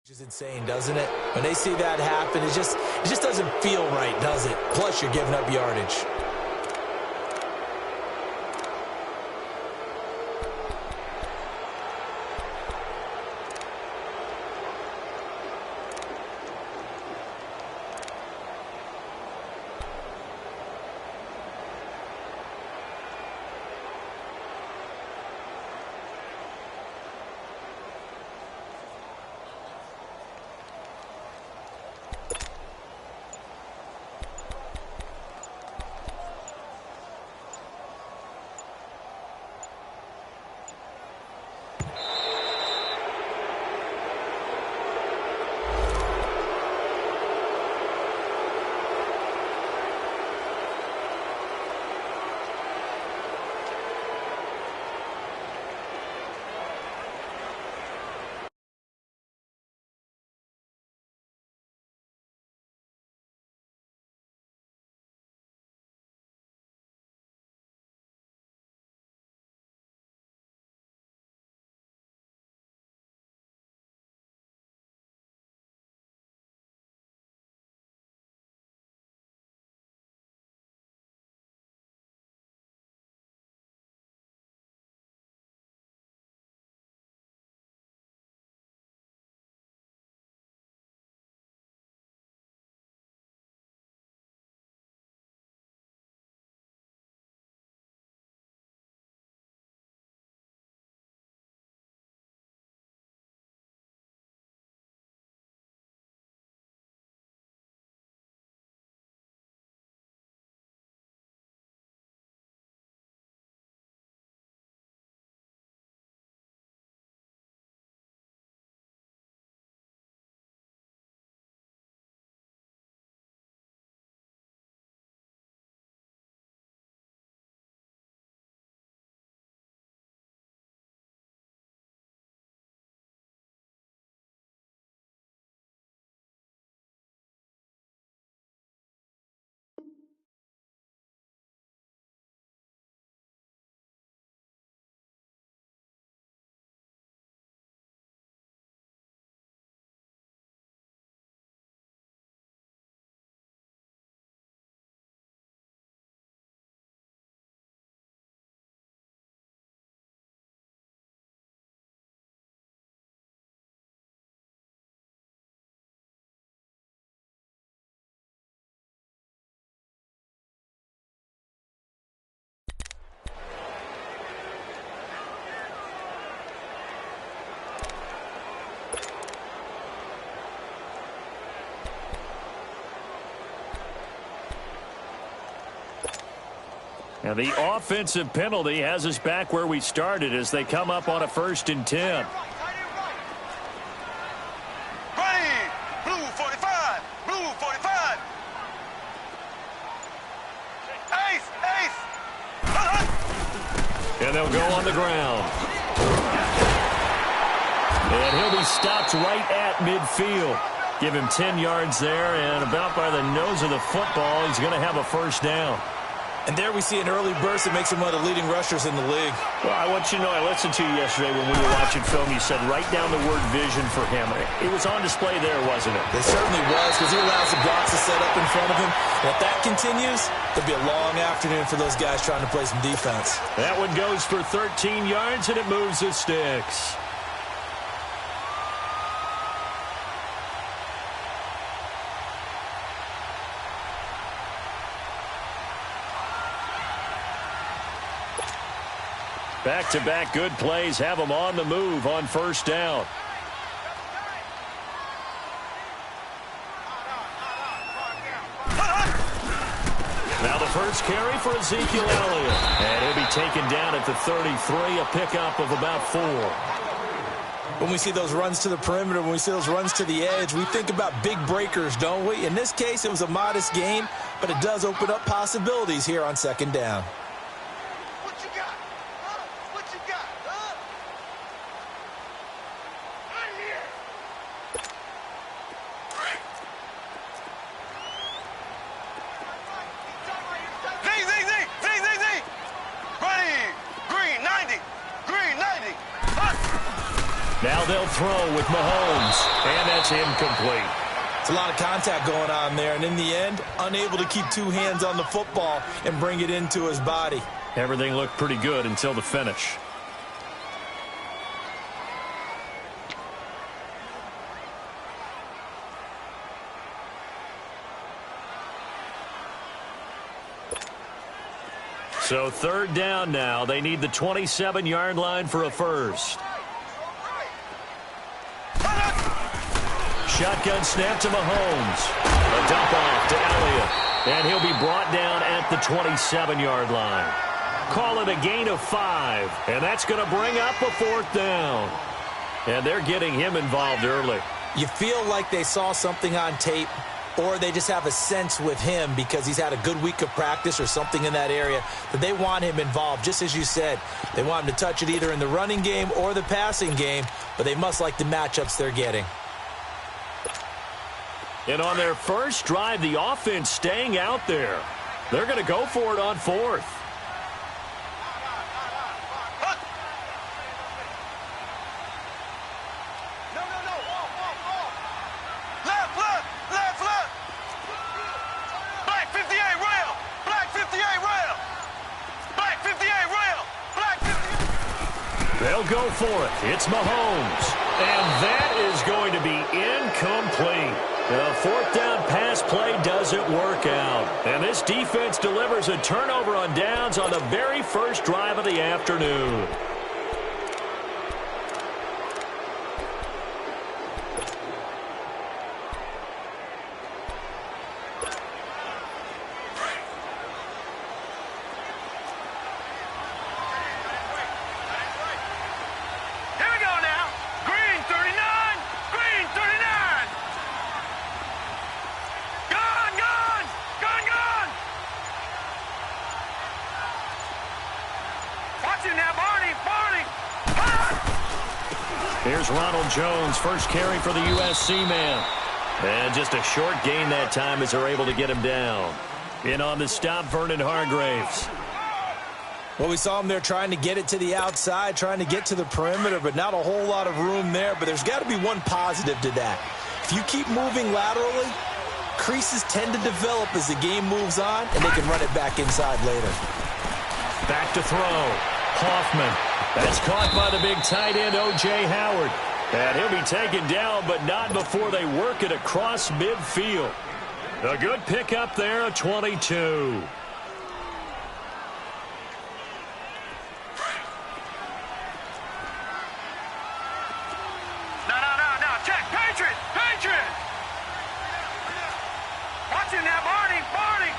It's insane, doesn't it? When they see that happen, it just doesn't feel right, does it? Plus, you're giving up yardage. And the offensive penalty has us back where we started as they come up on a 1st and 10. Blue 45. Blue 45. Ace. And they'll go on the ground. And he'll be stopped right at midfield. Give him 10 yards there, and about by the nose of the football, he's going to have a 1st down. And there we see an early burst that makes him one of the leading rushers in the league. Well, I want you to know, I listened to you yesterday when we were watching film. You said write down the word vision for him. It was on display there, wasn't it? It certainly was, because he allows the blocks to set up in front of him. And if that continues, there'll be a long afternoon for those guys trying to play some defense. That one goes for 13 yards, and it moves the sticks. Back-to-back good plays have them on the move on 1st down. Now the first carry for Ezekiel Elliott. And he'll be taken down at the 33, a pickup of about 4. When we see those runs to the perimeter, when we see those runs to the edge, we think about big breakers, don't we? In this case, it was a modest gain, but it does open up possibilities here on 2nd down. Now they'll throw with Mahomes, and that's incomplete. It's a lot of contact going on there, and in the end, unable to keep two hands on the football and bring it into his body. Everything looked pretty good until the finish. So third down now. They need the 27-yard line for a first. Shotgun snap to Mahomes. A dump off to Elliott. And he'll be brought down at the 27-yard line. Call it a gain of 5. And that's going to bring up a fourth down. And they're getting him involved early. You feel like they saw something on tape, or they just have a sense with him because he's had a good week of practice or something in that area that they want him involved. Just as you said, they want him to touch it either in the running game or the passing game, but they must like the matchups they're getting. And on their first drive, the offense staying out there. They're going to go for it on fourth. Black 58 rail. Black 58 rail. Black 58 rail. Black 58. They'll go for it. It's Mahomes. And that is going to be incomplete. The fourth down pass play doesn't work out. And this defense delivers a turnover on downs on the very first drive of the afternoon. Here we go now. Green 39. Green 39. Gone, gone. Gone, gone. Watching now, Barney. Barney. Here's Ronald Jones, first carry for the USC man. And just a short gain that time as they're able to get him down. In on the stop, Vernon Hargraves. Well, we saw him there trying to get it to the outside, trying to get to the perimeter, but not a whole lot of room there. But there's got to be one positive to that. If you keep moving laterally, creases tend to develop as the game moves on, and they can run it back inside later. Back to throw. Hoffman. That's caught by the big tight end, O.J. Howard. And he'll be taken down, but not before they work it across midfield. A good pickup there, a 22. No. Check. Patriot. Patriot. Watching now, Barney. Barney.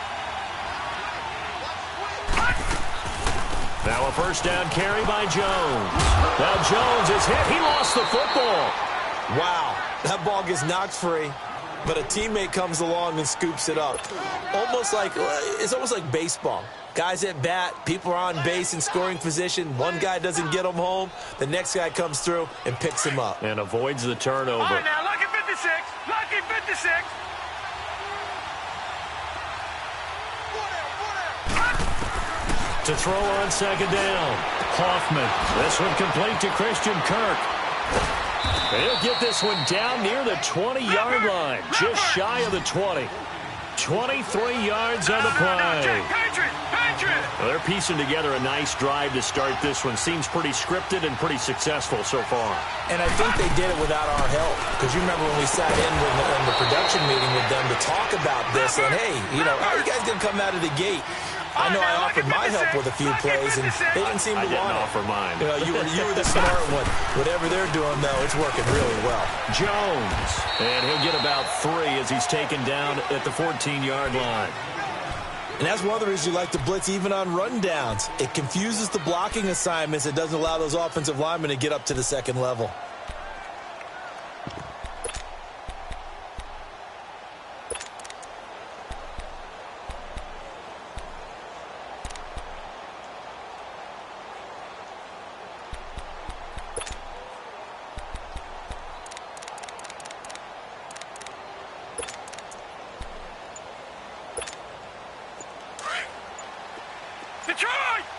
Now a first down carry by Jones. Now Jones is hit. He lost the football. Wow, that ball gets knocked free, but a teammate comes along and scoops it up. It's almost like baseball. Guys at bat, people are on base in scoring position. One guy doesn't get him home. The next guy comes through and picks him up. And avoids the turnover. All right, now, lucky 56. Lucky 56. To throw on second down. Hoffman. This one complete to Christian Kirk. He'll get this one down near the 20-yard line. Just shy of the 20. 23 yards on the play. Well, they're piecing together a nice drive to start this one. Seems pretty scripted and pretty successful so far. And I think they did it without our help. Because you remember when we sat in the production meeting with them to talk about this. And, hey, how are you guys going to come out of the gate? I know I offered my help with a few plays, and they didn't seem to want it. I didn't offer mine. You were the smart one. Whatever they're doing, though, it's working really well. Jones. And he'll get about 3 as he's taken down at the 14-yard line. And that's one of the reasons you like to blitz even on rundowns. It confuses the blocking assignments. It doesn't allow those offensive linemen to get up to the second level.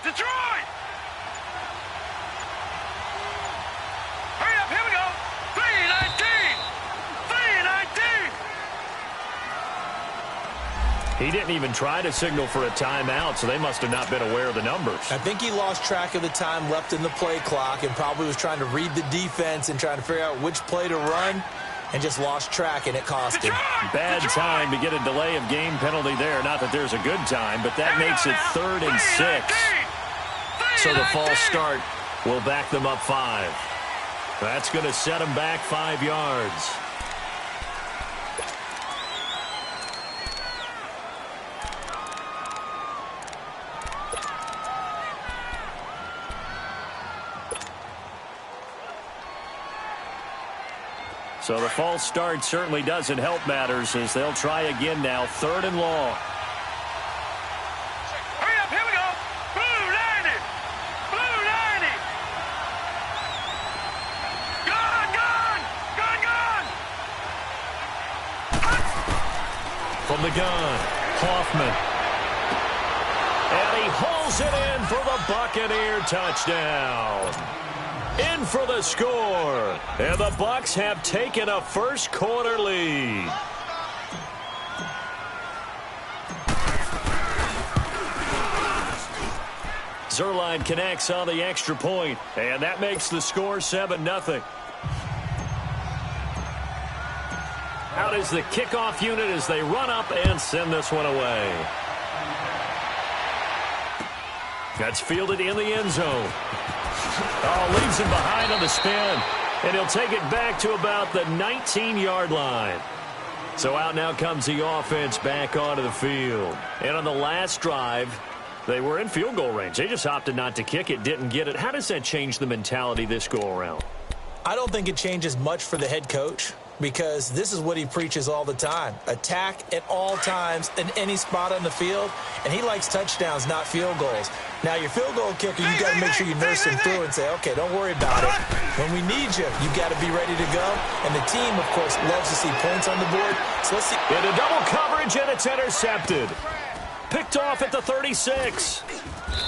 Detroit! Hurry up, here we go! He didn't even try to signal for a timeout, so they must have not been aware of the numbers. I think he lost track of the time left in the play clock and probably was trying to read the defense and trying to figure out which play to run and just lost track, and it cost him. Bad time to get a delay of game penalty there. Not that there's a good time, but that makes it 3rd and 6. So the false start will back them up 5. That's going to set them back 5 yards. So the false start certainly doesn't help matters as they'll try again now. 3rd and long. Hurry up, here we go. Blue 90. Blue 90. Gun, gun. Gun, gun. From the gun, Hoffman. And he hauls it in for the Buccaneer touchdown. In for the score. And the Bucs have taken a first quarter lead. Zerline connects on the extra point, and that makes the score 7-0. Out is the kickoff unit as they run up and send this one away. That's fielded in the end zone. Oh, leaves him behind on the spin, and he'll take it back to about the 19-yard line. So out now comes the offense back onto the field. And on the last drive, they were in field goal range. They just opted not to kick it, didn't get it. How does that change the mentality this go-around? I don't think it changes much for the head coach because this is what he preaches all the time. Attack at all times in any spot on the field, and he likes touchdowns, not field goals. Now, your field goal kicker, you got to make sure you nurse him through and say, okay, don't worry about it. When we need you, you got to be ready to go. And the team, of course, loves to see points on the board. So let's see. Into double coverage, and it's intercepted. Picked off at the 36.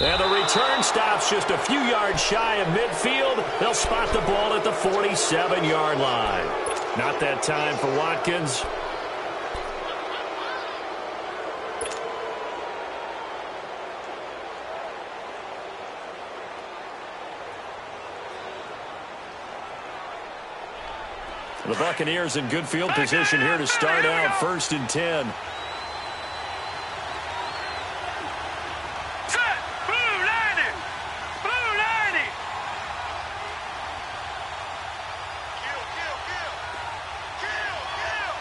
And the return stops just a few yards shy of midfield. They'll spot the ball at the 47-yard line. Not that time for Watkins. The Buccaneers in good field position here to start out 1st and 10. Set. Blue 90. Blue 90. Kill, kill, kill. Kill, kill.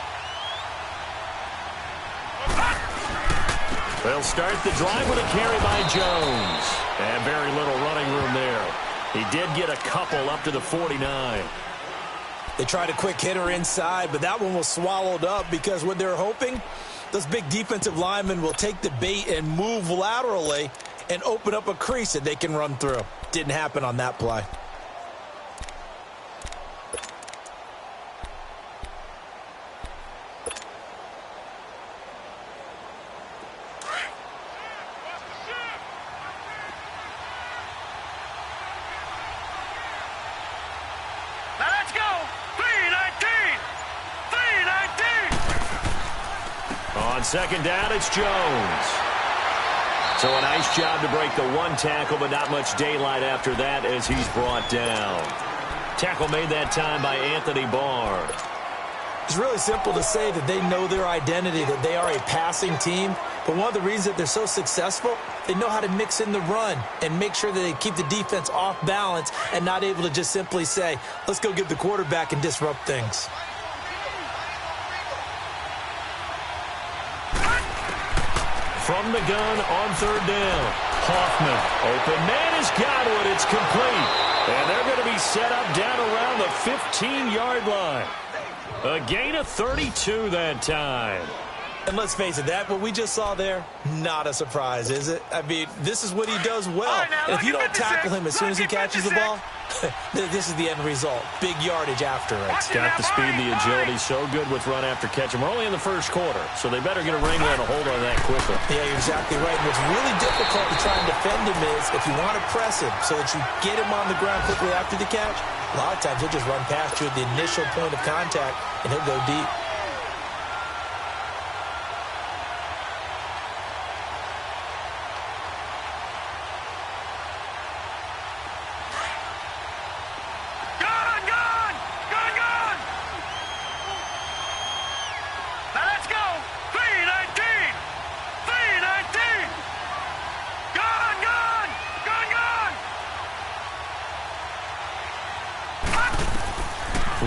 They'll start the drive with a carry by Jones. And very little running room there. He did get a couple up to the 49. They tried a quick hitter inside, but that one was swallowed up because what they're hoping, those big defensive linemen will take the bait and move laterally and open up a crease that they can run through. Didn't happen on that play. Now let's go. 319. 319. On second down, it's Jones. So a nice job to break the one tackle, but not much daylight after that as he's brought down. Tackle made that time by Anthony Barr. It's really simple to say that they know their identity, that they are a passing team. But one of the reasons that they're so successful, they know how to mix in the run and make sure that they keep the defense off balance and not able to just simply say, let's go get the quarterback and disrupt things. From the gun on 3rd down. Hoffman. Open man has got it. It's complete. And they're going to be set up down around the 15-yard line. A gain of 32 that time. And let's face it, that what we just saw there, not a surprise, is it? I mean, this is what he does well. Right, now, and if you don't 56, tackle him as soon as he catches the ball, this is the end result. Big yardage after it. Got the speed, the agility, so good with run after catch. And we're only in the first quarter, so they better get a wrangler and a hold on that quickly. Yeah, you're exactly right. And what's really difficult to try and defend him is if you want to press him so that you get him on the ground quickly after the catch, a lot of times he'll just run past you at the initial point of contact, and he'll go deep.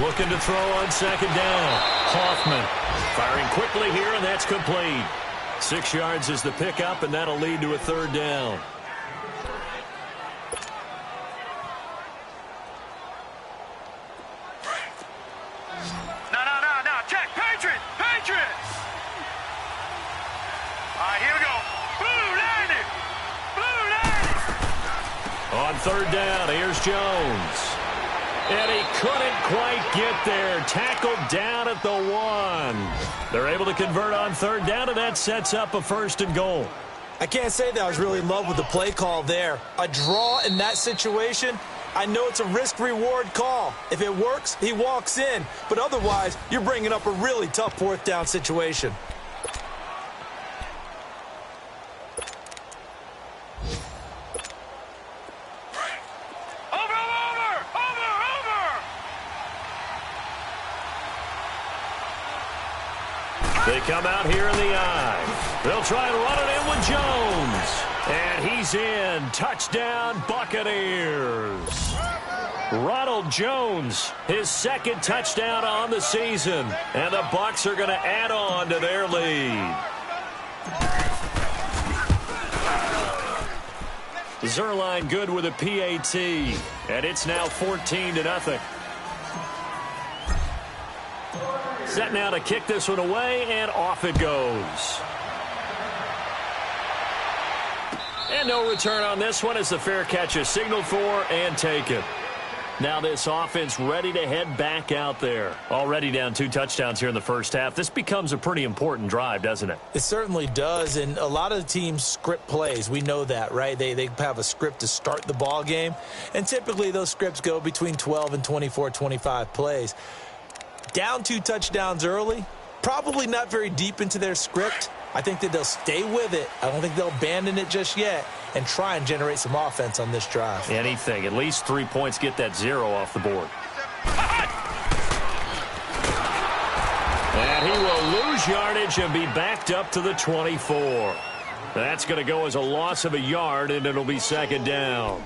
Looking to throw on second down. Hoffman firing quickly here, and that's complete. 6 yards is the pickup, and that'll lead to a third down. No. Check. Patriots. All right, here we go. Blue 90. On third down, here's Jones. And he couldn't quite get there. Tackled down at the 1. They're able to convert on third down, and that sets up a 1st and goal. I can't say that I was really in love with the play call there. A draw in that situation, I know it's a risk-reward call. If it works, he walks in. But otherwise, you're bringing up a really tough 4th down situation. They come out here in the eye. They'll try and run it in with Jones. And he's in. Touchdown, Buccaneers. Ronald Jones, his 2nd touchdown on the season. And the Bucs are going to add on to their lead. Zerline good with a PAT. And it's now 14-0. Set now to kick this one away, and off it goes. And no return on this one as the fair catch is signaled for and taken. Now this offense ready to head back out there. Already down 2 touchdowns here in the first half. This becomes a pretty important drive, doesn't it? It certainly does, and a lot of teams script plays. We know that, right? They have a script to start the ball game, and typically those scripts go between 12 and 24, 25 plays. Down 2 touchdowns early, probably not very deep into their script. I think that they'll stay with it. I don't think they'll abandon it just yet and try and generate some offense on this drive. Anything. At least 3 points, get that 0 off the board. And he will lose yardage and be backed up to the 24. That's going to go as a loss of a yard, and it'll be 2nd down.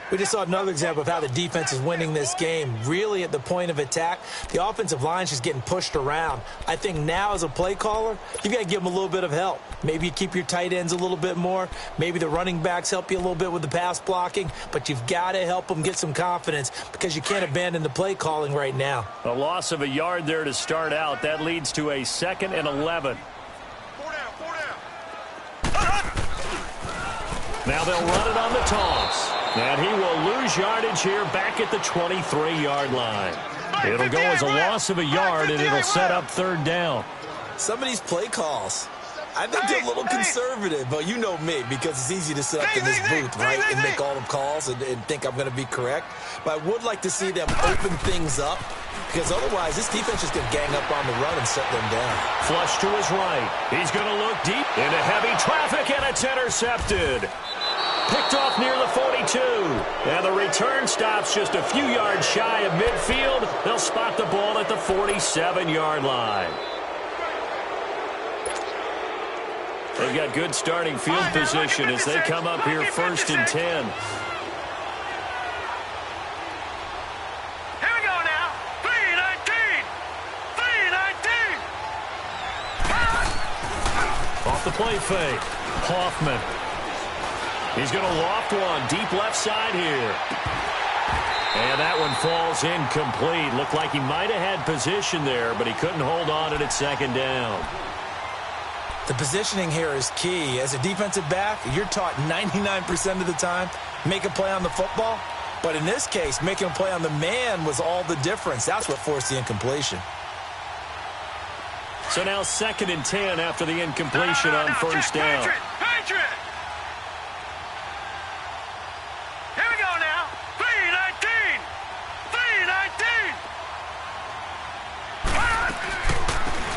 We just saw another example of how the defense is winning this game. Really at the point of attack, the offensive line's just getting pushed around. I think now as a play caller, you've got to give them a little bit of help. Maybe you keep your tight ends a little bit more. Maybe the running backs help you a little bit with the pass blocking. But you've got to help them get some confidence because you can't abandon the play calling right now. A loss of a yard there to start out. That leads to a 2nd and 11. Now they'll run it on the toss. And he will lose yardage here back at the 23-yard line. It'll go as a loss of a yard, and it'll set up 3rd down. Some of these play calls, I think they're a little conservative, but you know me, because it's easy to sit up in this booth, right, and make all the calls and think I'm going to be correct. But I would like to see them open things up, because otherwise this defense is going to gang up on the run and shut them down. Flush to his right. He's going to look deep into heavy traffic, and it's intercepted. Picked off near the 42. And the return stops just a few yards shy of midfield. They'll spot the ball at the 47-yard line. They've got good starting field position as they come up here 1st and 10. Here we go now. 3-19. Off the play fake. Hoffman. He's going to loft one deep left side here. And that one falls incomplete. Looked like he might have had position there, but he couldn't hold on and it's 2nd down. The positioning here is key. As a defensive back, you're taught 99% of the time, make a play on the football. But in this case, making a play on the man was all the difference. That's what forced the incompletion. So now 2nd and 10 after the incompletion on 1st down. Patriot! Here we go now. 3-19.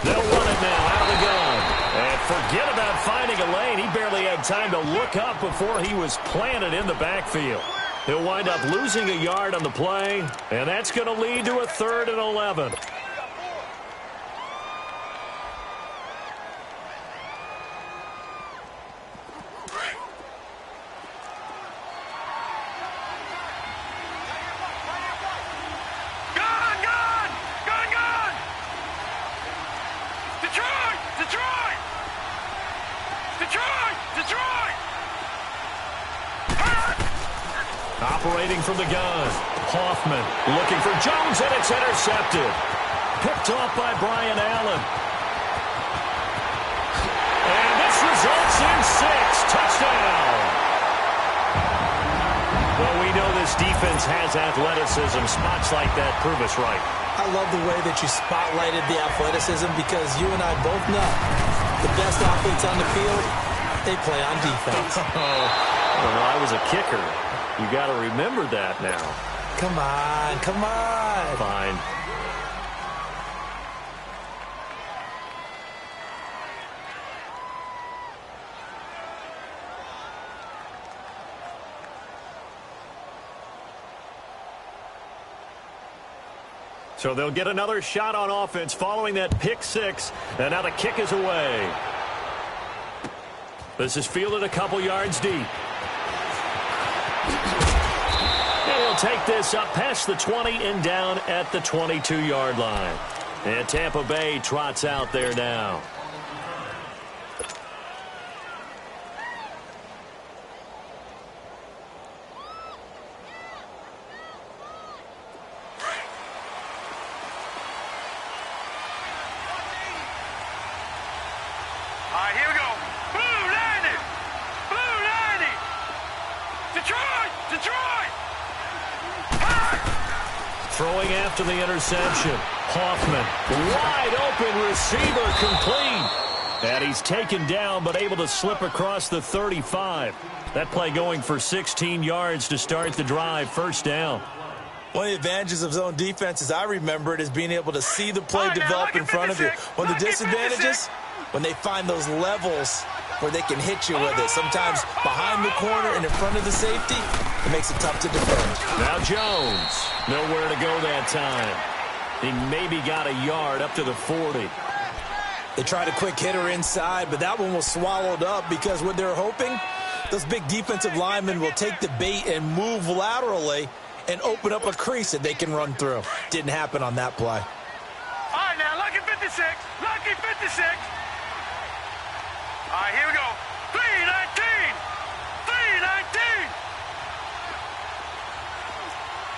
They'll run it now out of the gun. And forget about finding a lane. He barely had time to look up before he was planted in the backfield. He'll wind up losing a yard on the play, and that's going to lead to a 3rd and 11. Good! Operating from the gun, Hoffman looking for Jones, and it's intercepted. Picked off by Brian Allen. And this results in 6. Touchdown. Well, we know this defense has athleticism. Spots like that prove us right. I love the way that you spotlighted the athleticism because you and I both know the best athletes on the field, they play on defense. Well, I was a kicker. You got to remember that now. Come on, come on. Fine. So they'll get another shot on offense following that pick 6. And now the kick is away. This is fielded a couple yards deep. And he'll take this up past the 20 and down at the 22-yard line. And Tampa Bay trots out there now. All right, here we go. Blue 90. Blue 90. Detroit. Detroit. Throwing after the interception. Hoffman, wide open receiver, complete. And he's taken down but able to slip across the 35. That play going for 16 yards to start the drive. First down. One of the advantages of zone defense, as I remember it, is being able to see the play develop in front of you. One of the disadvantages, when they find those levels where they can hit you with it. Sometimes behind the corner and in front of the safety, it makes it tough to defend. Now Jones, nowhere to go that time. He maybe got a yard up to the 40. They tried a quick hitter inside, but that one was swallowed up because what they're hoping, those big defensive linemen will take the bait and move laterally and open up a crease that they can run through. Didn't happen on that play. All right, now, lucky 56. Lucky 56. All right, here we go. 319. 319.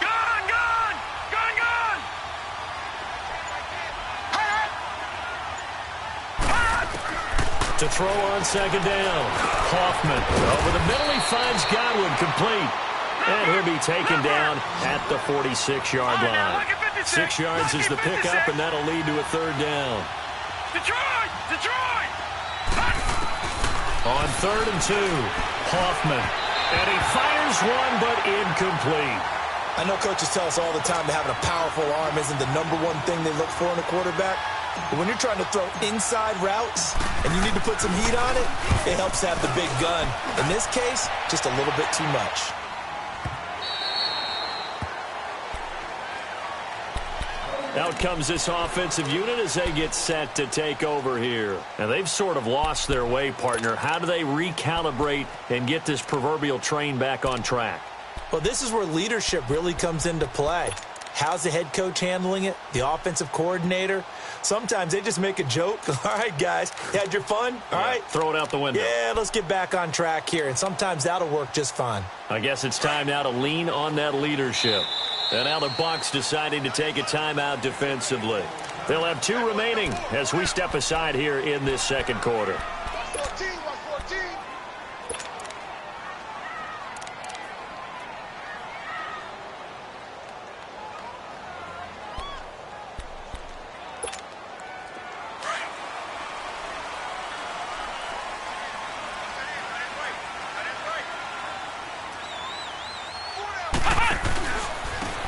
Gone, gone. Gone, gone. To throw on second down. Hoffman over the middle. He finds Godwin, complete. And he'll be taken down at the 46-yard line. 6 yards is the pickup, and that'll lead to a third down. Detroit! Detroit! On 3rd and 2, Hoffman. And he fires one, but incomplete. I know coaches tell us all the time that having a powerful arm isn't the #1 thing they look for in a quarterback. But when you're trying to throw inside routes and you need to put some heat on it, it helps to have the big gun. In this case, just a little bit too much. Out comes this offensive unit as they get set to take over here. And they've sort of lost their way, partner. How do they recalibrate and get this proverbial train back on track? Well, this is where leadership really comes into play. How's the head coach handling it? The offensive coordinator? Sometimes they just make a joke. All right, guys, you had your fun? All right. Throw it out the window. Yeah, let's get back on track here. And sometimes that'll work just fine. I guess it's time now to lean on that leadership. And now the Bucs deciding to take a timeout defensively. They'll have 2 remaining as we step aside here in this second quarter. 14, 14.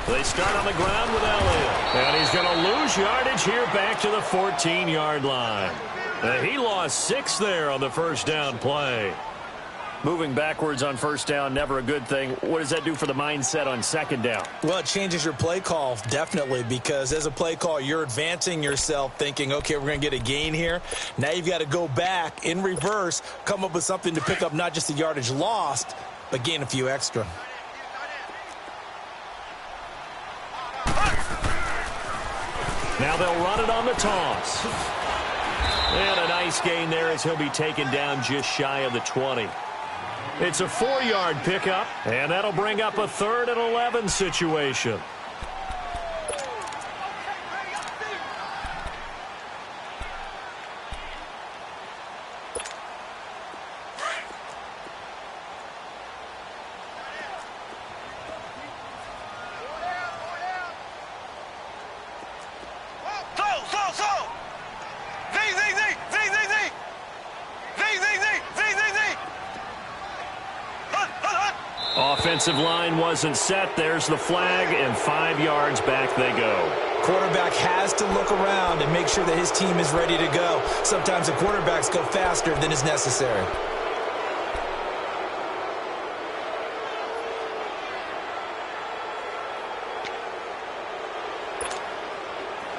They start on the ground with Elliott. And he's going to lose yardage here back to the 14-yard line. He lost 6 there on the first down play. Moving backwards on first down, never a good thing. What does that do for the mindset on second down? Well, it changes your play call, definitely, because as a play call, you're advancing yourself thinking, okay, we're going to get a gain here. Now you've got to go back in reverse, come up with something to pick up not just the yardage lost, but gain a few extra. Now they'll run it on the toss. And a nice gain there as he'll be taken down just shy of the 20. It's a 4-yard pickup, and that'll bring up a 3rd and 11 situation. Offensive line wasn't set. There's the flag, and 5 yards back they go. Quarterback has to look around and make sure that his team is ready to go. Sometimes the quarterbacks go faster than is necessary.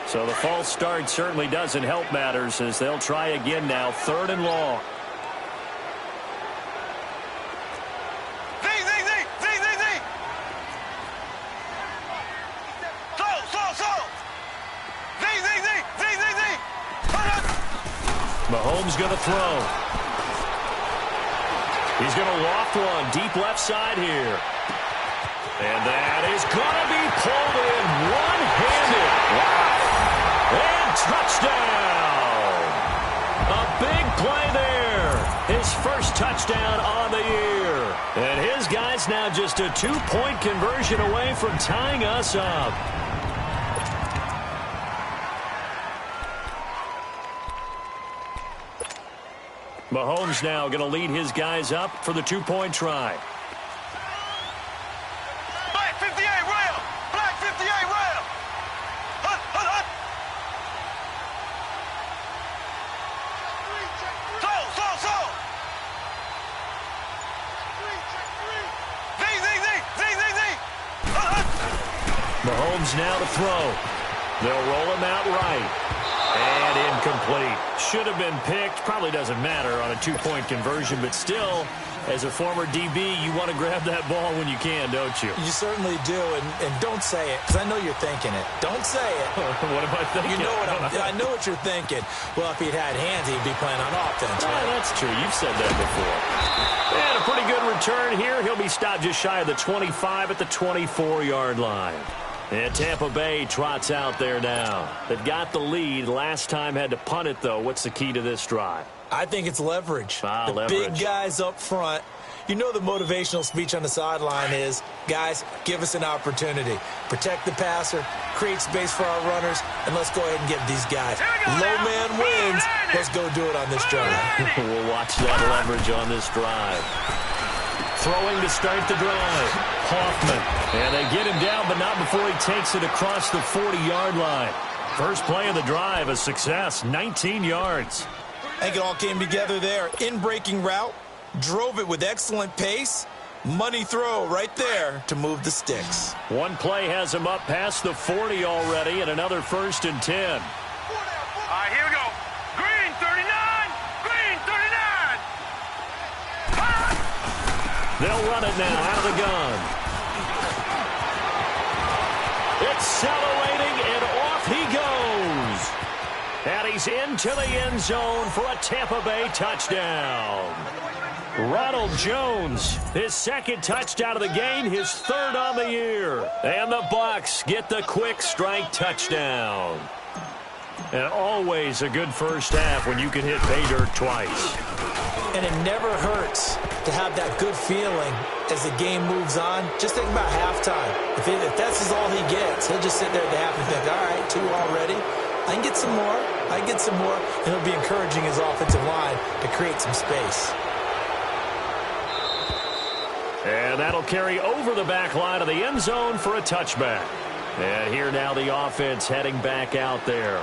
So the false start certainly doesn't help matters as they'll try again now, 3rd and long. Mahomes going to throw. He's going to loft one deep left side here. And that is going to be pulled in one-handed. Wow. And touchdown. A big play there. His first touchdown on the year. And his guys now just a 2-point conversion away from tying us up. Mahomes now going to lead his guys up for the 2-point try. Black 58 rail! Black 58 rail! Hut, hut, hut! So! Z! Hut, hut! Mahomes now to throw. They'll roll him out right. And incomplete. Should have been picked. Probably doesn't matter on a 2-point conversion, but still, as a former DB, you want to grab that ball when you can, don't you? You certainly do, and don't say it, because I know you're thinking it. Don't say it. What am I thinking? You know I know what you're thinking. Well, if he'd had hands, he'd be playing on offense. Right? That's true. You've said that before. And a pretty good return here. He'll be stopped just shy of the 25 at the 24-yard line. And Tampa Bay trots out there now. They've got the lead. Last time had to punt it, though. What's the key to this drive? I think it's leverage. Leverage. Big guys up front. You know the motivational speech on the sideline is, guys, give us an opportunity. Protect the passer, create space for our runners, and let's go ahead and give these guys. Low man wins. Let's go do it on this drive. We'll watch that leverage on this drive. Throwing to start the drive. Hoffman. And they get him down, but not before he takes it across the 40-yard line. First play of the drive, a success, 19 yards. I think it all came together there. In-breaking route, drove it with excellent pace. Money throw right there to move the sticks. One play has him up past the 40 already, and another 1st and 10. All right, here we go. Green 39! Green 39! They'll run it now out of the gun. Accelerating, and off he goes. And he's into the end zone for a Tampa Bay touchdown. Ronald Jones, his 2nd touchdown of the game, his 3rd on the year. And the Bucs get the quick strike touchdown. And always a good first half when you can hit pay dirt twice. And it never hurts to have that good feeling as the game moves on. Just think about halftime. If that's all he gets, he'll just sit there at the half and think, all right, 2 already. I can get some more. I can get some more. And he'll be encouraging his offensive line to create some space. And that'll carry over the back line of the end zone for a touchback. And here now the offense heading back out there.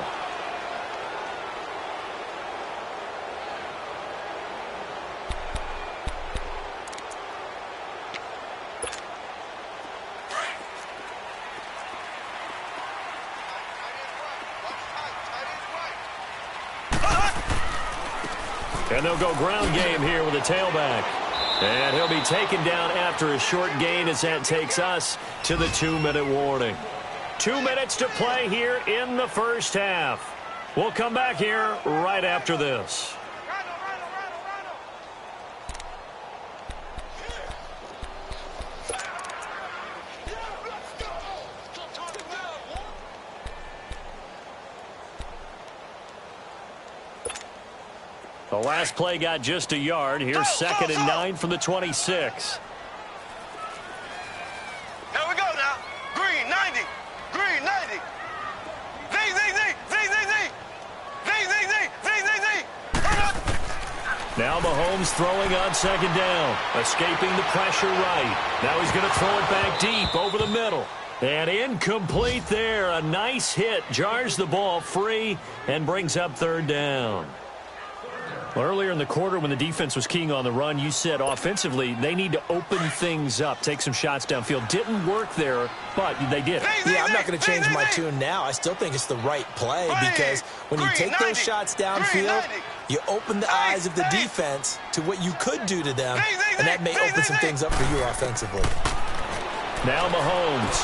And they'll go ground game here with a tailback. And he'll be taken down after a short gain as that takes us to the 2-minute warning. 2 minutes to play here in the first half. We'll come back here right after this. last play got just a yard. Here's 2nd and 9 from the 26. Here we go now. Green 90. Green 90. Z. Now Mahomes throwing on 2nd down. Escaping the pressure right. Now he's going to throw it back deep over the middle. And incomplete there. A nice hit. Jars the ball free and brings up 3rd down. Well, earlier in the quarter when the defense was keying on the run, you said offensively they need to open things up, take some shots downfield. Didn't work there, but they did. Yeah, I'm not going to change my tune now. I still think it's the right play because when you take those shots downfield, you open the eyes of the defense to what you could do to them, and that may open some things up for you offensively. Now Mahomes.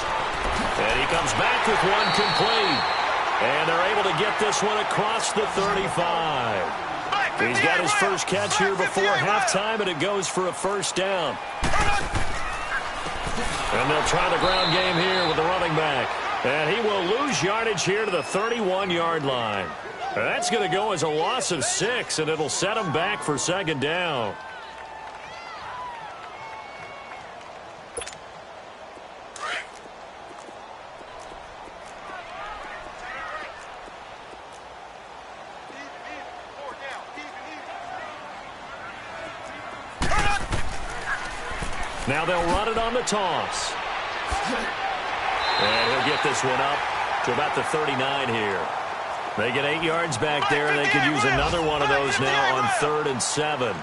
And he comes back with one complete. And they're able to get this one across the 35. He's got his first catch here before halftime, and it goes for a 1st down. And they'll try the ground game here with the running back. And he will lose yardage here to the 31-yard line. That's going to go as a loss of 6, and it'll set him back for 2nd down. Now they'll run it on the toss. And he'll get this one up to about the 39 here. They get 8 yards back there. They could use another one of those now on 3rd and 7.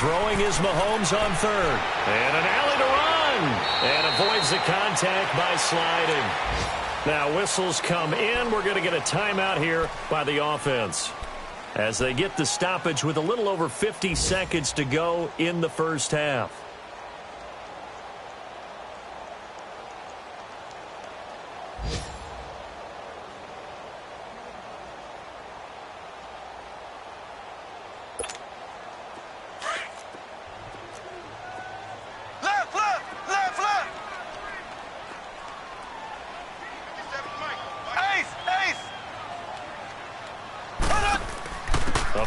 Throwing is Mahomes on 3rd. And an alley to run. And avoids the contact by sliding. Now whistles come in. We're going to get a timeout here by the offense, as they get the stoppage with a little over 50 seconds to go in the 1st half.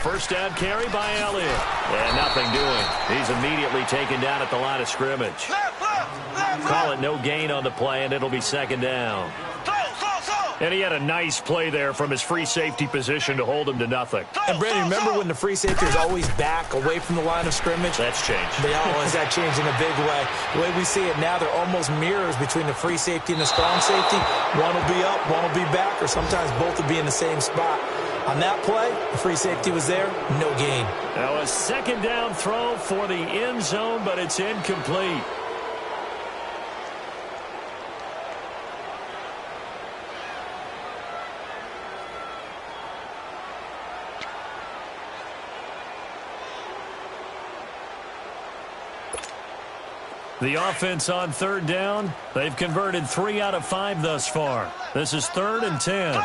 First down carry by Elliott. And nothing doing. He's immediately taken down at the line of scrimmage. Call it no gain on the play, and it'll be 2nd down. And he had a nice play there from his free safety position to hold him to nothing. And, Brandon, remember when the free safety was always back away from the line of scrimmage? That's changed. They always that changed in a big way. The way we see it now, they're almost mirrors between the free safety and the strong safety. One will be up, one will be back, or sometimes both will be in the same spot. On that play, the free safety was there, no gain. Now a 2nd down throw for the end zone, but it's incomplete. The offense on 3rd down, they've converted 3 out of 5 thus far. This is 3rd and 10.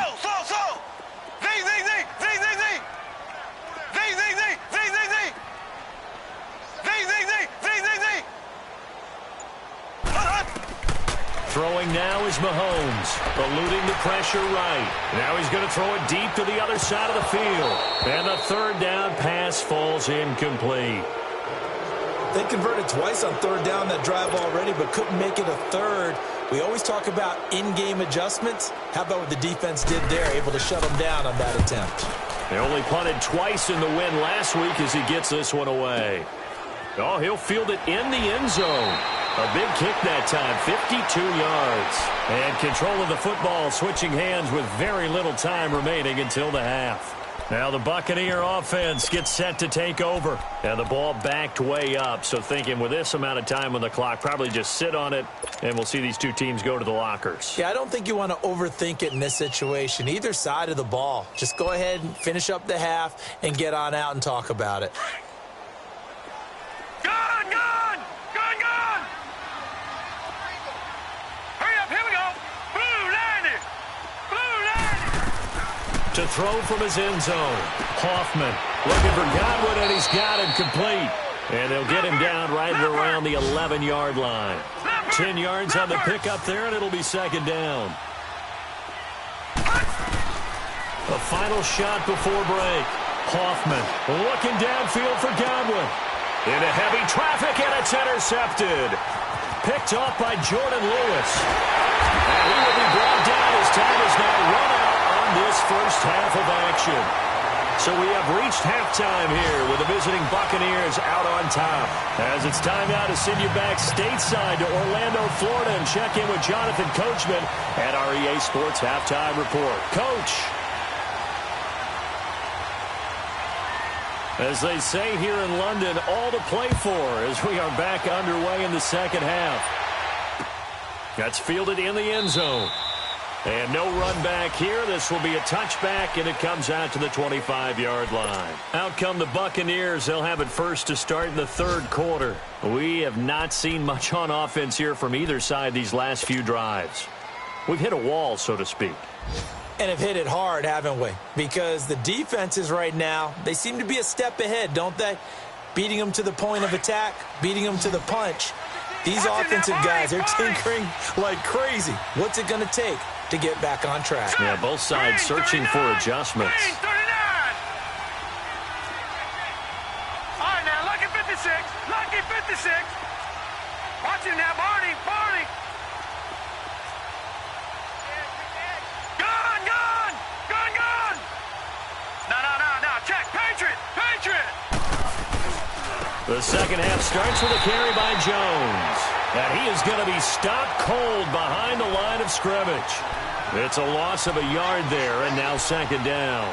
Throwing now is Mahomes, eluding the pressure right. Now he's going to throw it deep to the other side of the field. And the 3rd down pass falls incomplete. They converted twice on 3rd down that drive already, but couldn't make it a 3rd. We always talk about in-game adjustments. How about what the defense did there, able to shut them down on that attempt? They only punted twice in the win last week as he gets this one away. Oh, he'll field it in the end zone. A big kick that time, 52 yards. And control of the football switching hands with very little time remaining until the half. Now the Buccaneer offense gets set to take over. And the ball backed way up. So thinking with this amount of time on the clock, probably just sit on it, and we'll see these two teams go to the lockers. Yeah, I don't think you want to overthink it in this situation. Either side of the ball. Just go ahead and finish up the half and get on out and talk about it. To throw from his end zone. Hoffman looking for Godwin, and he's got him complete. And they'll get him down right around the 11-yard line. 10 yards on the pickup there, and it'll be 2nd down. A final shot before break. Hoffman looking downfield for Godwin. Into heavy traffic, and it's intercepted. Picked off by Jordan Lewis. And he will be brought down. His time is now run out on this first half of action. So we have reached halftime here with the visiting Buccaneers out on top. As it's time now to send you back stateside to Orlando, Florida, and check in with Jonathan Coachman at our EA Sports Halftime Report. Coach. As they say here in London, all to play for as we are back underway in the second half. That's fielded in the end zone. And no run back here. This will be a touchback, and it comes out to the 25-yard line. Out come the Buccaneers. They'll have it first to start in the third quarter. We have not seen much on offense here from either side these last few drives. We've hit a wall, so to speak. And have hit it hard, haven't we? Because the defenses right now, they seem to be a step ahead, don't they? Beating them to the point of attack, beating them to the punch. These offensive guys, they're tinkering like crazy. What's it going to take to get back on track? Yeah, both sides searching for adjustments. All right, now, lucky 56. Lucky 56. Watch him now, Barney. Barney. Gun, gun. Gun, gun. No. Check. Patriot. Patriot. The second half starts with a carry by Jones. And he is going to be stopped cold behind the line of scrimmage. It's a loss of a yard there, and now second down.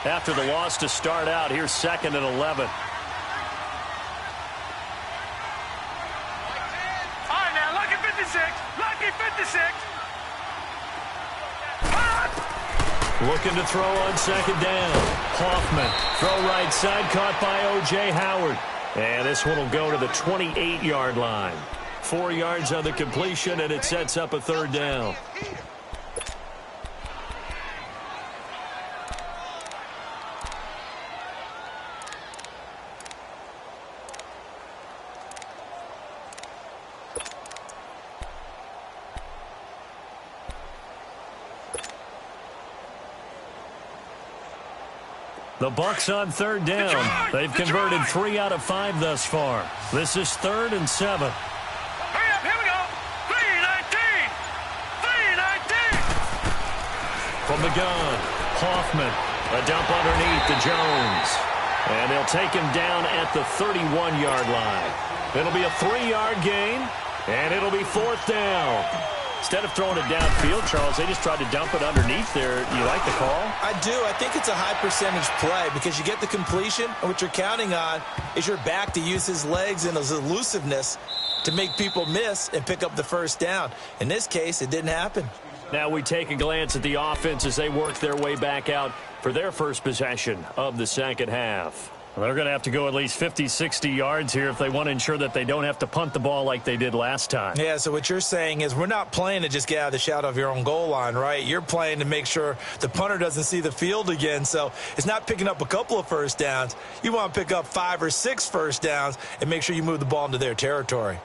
After the loss to start out, here's 2nd and 11. All right, now, lucky 56. Lucky 56. Looking to throw on second down. Hoffman, throw right side, caught by O.J. Howard. And this one will go to the 28-yard line. 4 yards on the completion, and it sets up a third down. The Bucs on third down. They've converted 3 out of 5 thus far. This is 3rd and 7. Hurry up, here we go. 3-19. 3-19. From the gun, Hoffman. A dump underneath to Jones. And they'll take him down at the 31-yard line. It'll be a 3-yard gain, and it'll be 4th down. Instead of throwing it downfield, Charles, they just tried to dump it underneath there. You like the call? I do. I think it's a high-percentage play because you get the completion, and what you're counting on is your back to use his legs and his elusiveness to make people miss and pick up the first down. In this case, it didn't happen. Now we take a glance at the offense as they work their way back out for their first possession of the second half. They're going to have to go at least 50, 60 yards here if they want to ensure that they don't have to punt the ball like they did last time. Yeah, so what you're saying is we're not playing to just get out of the shadow of your own goal line, right? You're playing to make sure the punter doesn't see the field again. So it's not picking up a couple of first downs. You want to pick up 5 or 6 first downs and make sure you move the ball into their territory.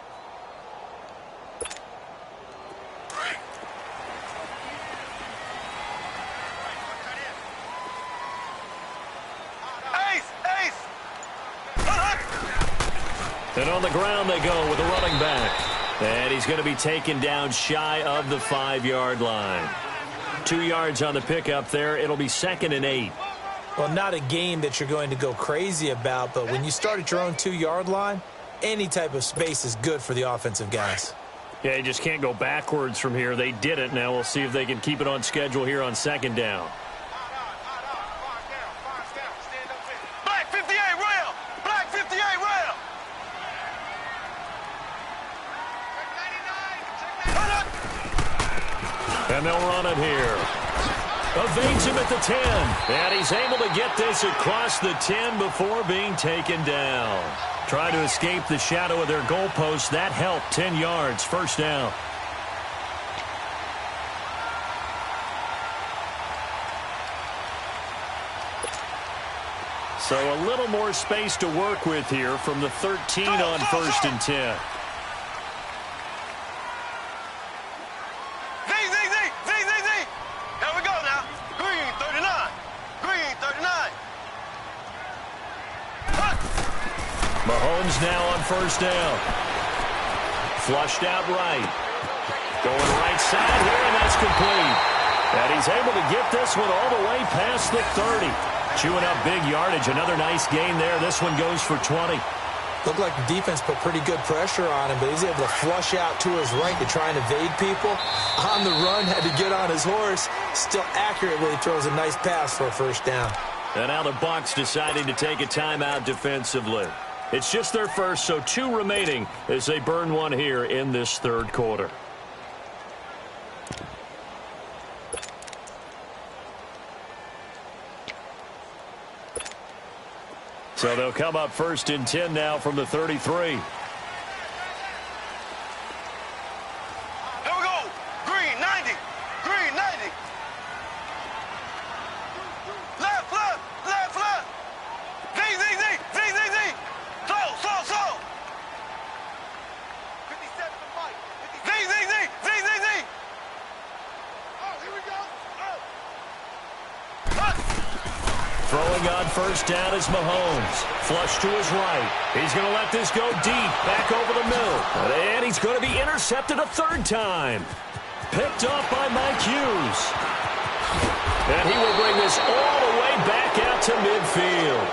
And on the ground they go with a running back. And he's going to be taken down shy of the 5-yard line. 2 yards on the pickup there. It'll be 2nd and 8. Well, not a game that you're going to go crazy about, but when you start at your own 2-yard line, any type of space is good for the offensive guys. Yeah, you just can't go backwards from here. They did it. Now we'll see if they can keep it on schedule here on 2nd down. Black 58 rail. Black 58 rail. And they'll run it here. Evades him at the 10. And he's able to get this across the 10 before being taken down. Trying to escape the shadow of their goalpost. That helped. 10 yards. First down. So a little more space to work with here from the 13 on 1st and 10. Mahomes now on first down. Flushed out right. Going right side here, and that's complete. And he's able to get this one all the way past the 30. Chewing up big yardage. Another nice gain there. This one goes for 20. Looked like the defense put pretty good pressure on him, but he's able to flush out to his right to try and evade people. On the run, had to get on his horse. Still accurately throws a nice pass for a first down. And now the Bucs deciding to take a timeout defensively. It's just their first, so 2 remaining as they burn one here in this third quarter. So they'll come up first and 10 now from the 33. Throwing on first down is Mahomes. Flush to his right. He's going to let this go deep. Back over the middle. And he's going to be intercepted a third time. Picked off by Mike Hughes. And he will bring this all the way back out to midfield.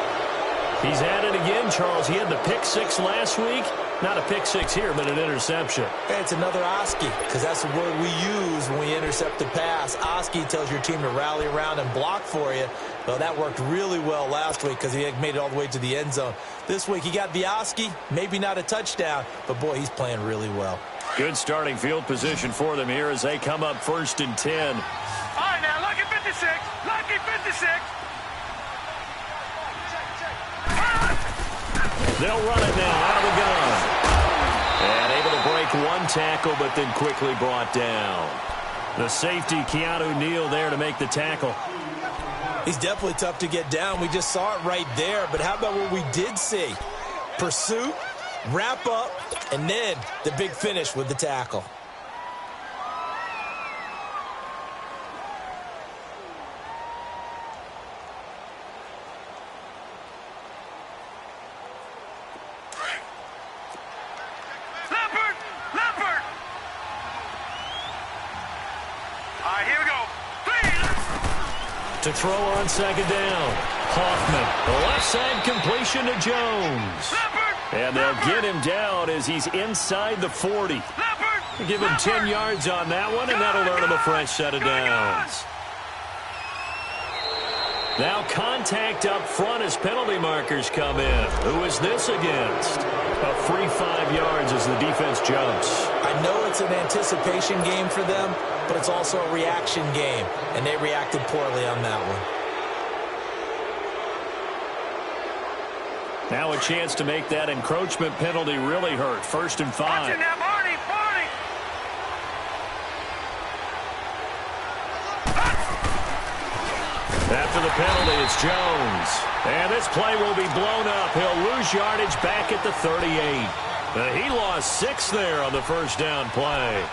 He's at it again, Charles. He had the pick 6 last week. Not a pick 6 here, but an interception. Hey, it's another Oski, because that's the word we use when we intercept a pass. Oski tells your team to rally around and block for you. Well, that worked really well last week because he had made it all the way to the end zone. This week he got the Oski, maybe not a touchdown, but boy, he's playing really well. Good starting field position for them here as they come up first and 10. All right, now, lucky 56. Lucky 56. They'll run it now out of the gun. And able to break one tackle, but then quickly brought down. The safety, Keanu Neal, there to make the tackle. He's definitely tough to get down. We just saw it right there. But how about what we did see? Pursuit, wrap up, and then the big finish with the tackle. To throw on second down. Hoffman, the left side completion to Jones. And they'll get him down as he's inside the 40. Give him 10 yards on that one, and that'll earn him a fresh set of downs. Now contact up front as penalty markers come in. Who is this against? A free 5 yards as the defense jumps. I know it's an anticipation game for them, but it's also a reaction game, and they reacted poorly on that one. Now a chance to make that encroachment penalty really hurt. 1st and 5. After the penalty, it's Jones. And this play will be blown up. He'll lose yardage back at the 38. He lost 6 there on the first down play.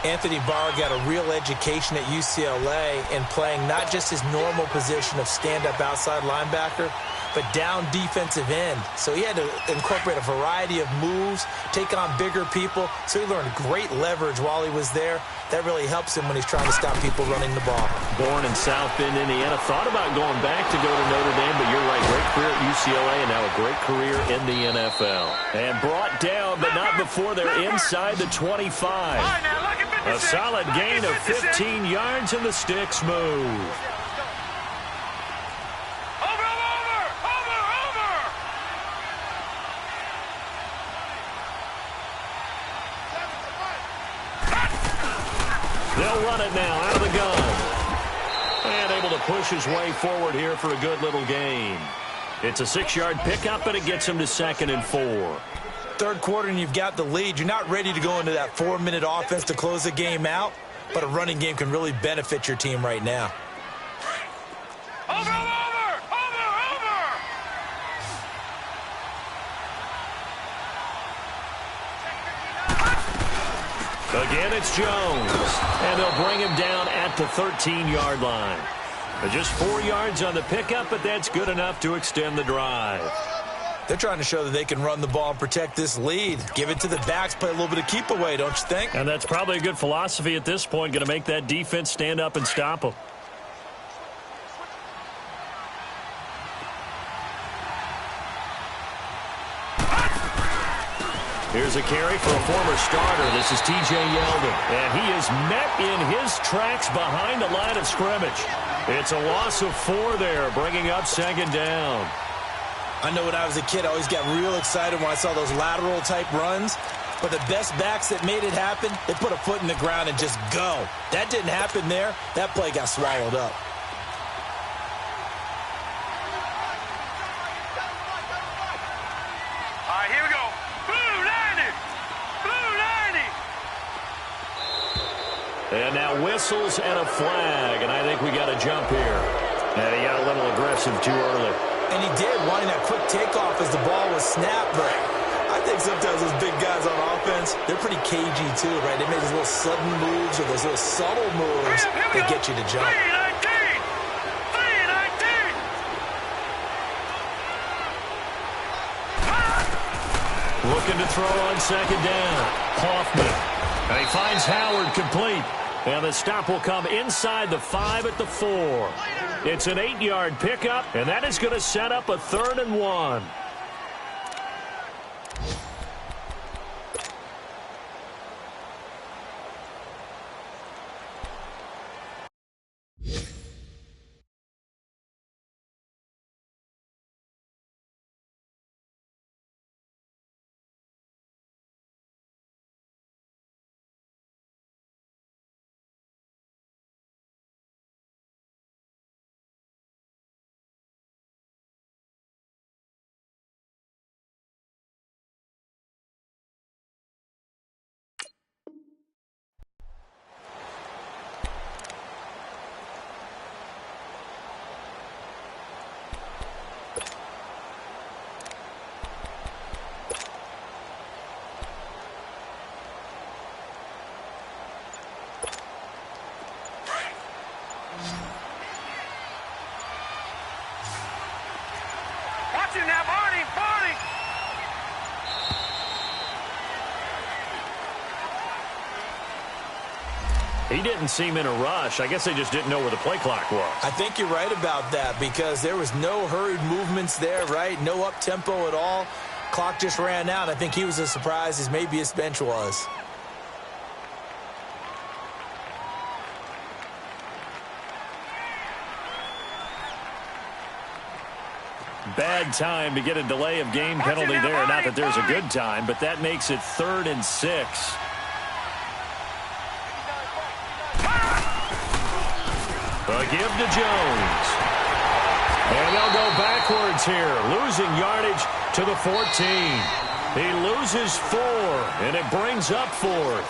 Anthony Barr got a real education at UCLA in playing not just his normal position of stand-up outside linebacker, but down defensive end. So he had to incorporate a variety of moves, take on bigger people. So he learned great leverage while he was there. That really helps him when he's trying to stop people running the ball. Born in South Bend, Indiana. Thought about going back to go to Notre Dame, but you're right. Great career at UCLA and now a great career in the NFL. And brought down, but not before they're inside the 25. A solid gain of 15 yards, and the sticks move. They'll run it now out of the gun. And able to push his way forward here for a good little gain. It's a 6-yard pickup, and it gets him to 2nd and 4. Third quarter, and you've got the lead. You're not ready to go into that 4-minute offense to close the game out, but a running game can really benefit your team right now. Again, it's Jones, and they'll bring him down at the 13-yard line. Just 4 yards on the pickup, but that's good enough to extend the drive. They're trying to show that they can run the ball and protect this lead. Give it to the backs, play a little bit of keep away, don't you think? And that's probably a good philosophy at this point, going to make that defense stand up and stop them. Here's a carry for a former starter. This is T.J. Yeldon. And he is met in his tracks behind the line of scrimmage. It's a loss of 4 there, bringing up second down. I know when I was a kid, I always got real excited when I saw those lateral-type runs. But the best backs that made it happen, they put a foot in the ground and just go. That didn't happen there. That play got swallowed up. All right, here we go. Blue 90! Blue 90! And now whistles and a flag, and I think we got a jump here. And he got a little aggressive too early. And he did, wanting that quick takeoff as the ball was snapped. But I think sometimes those big guys on offense, they're pretty cagey too, right? They make those little sudden moves or those little subtle moves that get you to jump. 319! 319! Looking to throw on second down. Hoffman. And he finds Howard complete. And the stop will come inside the 5 at the 4. It's an 8-yard pickup, and that is going to set up a 3rd and 1. Watch him now, Barney! Barney! He didn't seem in a rush. I guess they just didn't know where the play clock was. I think you're right about that because there was no hurried movements there, right? No up-tempo at all. Clock just ran out. I think he was as surprised as maybe his bench was. Bad time to get a delay of game penalty there. Not that there's a good time, but that makes it 3rd and 6. A give to Jones. And they'll go backwards here, losing yardage to the 14. He loses 4, and it brings up 4th.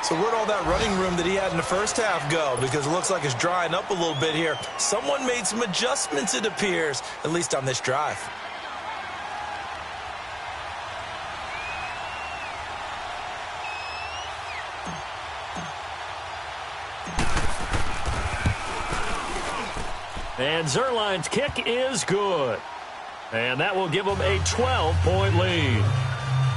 So where'd all that running room that he had in the first half go? Because it looks like it's drying up a little bit here. Someone made some adjustments, it appears, at least on this drive. And Zerline's kick is good. And that will give them a 12-point lead.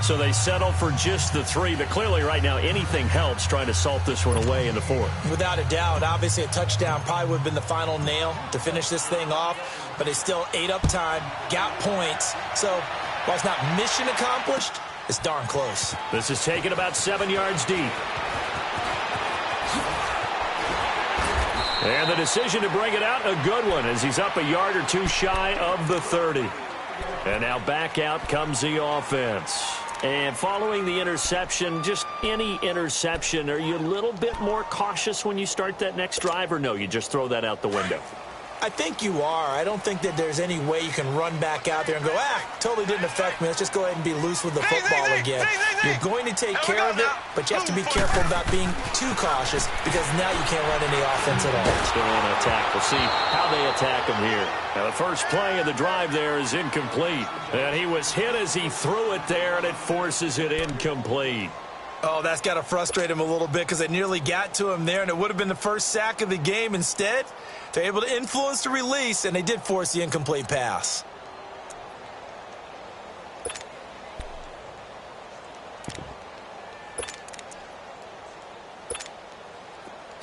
So they settle for just the 3, but clearly right now anything helps trying to salt this one away in the 4th. Without a doubt, obviously a touchdown probably would have been the final nail to finish this thing off, but they still ate up time, got points. So while it's not mission accomplished, it's darn close. This is taken about 7 yards deep. And the decision to bring it out, a good one, as he's up a yard or 2 shy of the 30. And now back out comes the offense. And following the interception, just any interception, are you a little bit more cautious when you start that next drive, or no, you just throw that out the window? I think you are. I don't think that there's any way you can run back out there and go, totally didn't affect me. Let's just go ahead and be loose with the football again. You're going to take care of it, but you have to be careful about being too cautious because now you can't run any offense at all. Still on attack. We'll see how they attack him here. Now, the first play of the drive there is incomplete. And he was hit as he threw it there, and it forces it incomplete. Oh, that's got to frustrate him a little bit because it nearly got to him there, and it would have been the first sack of the game. Instead, they're able to influence the release, and they did force the incomplete pass.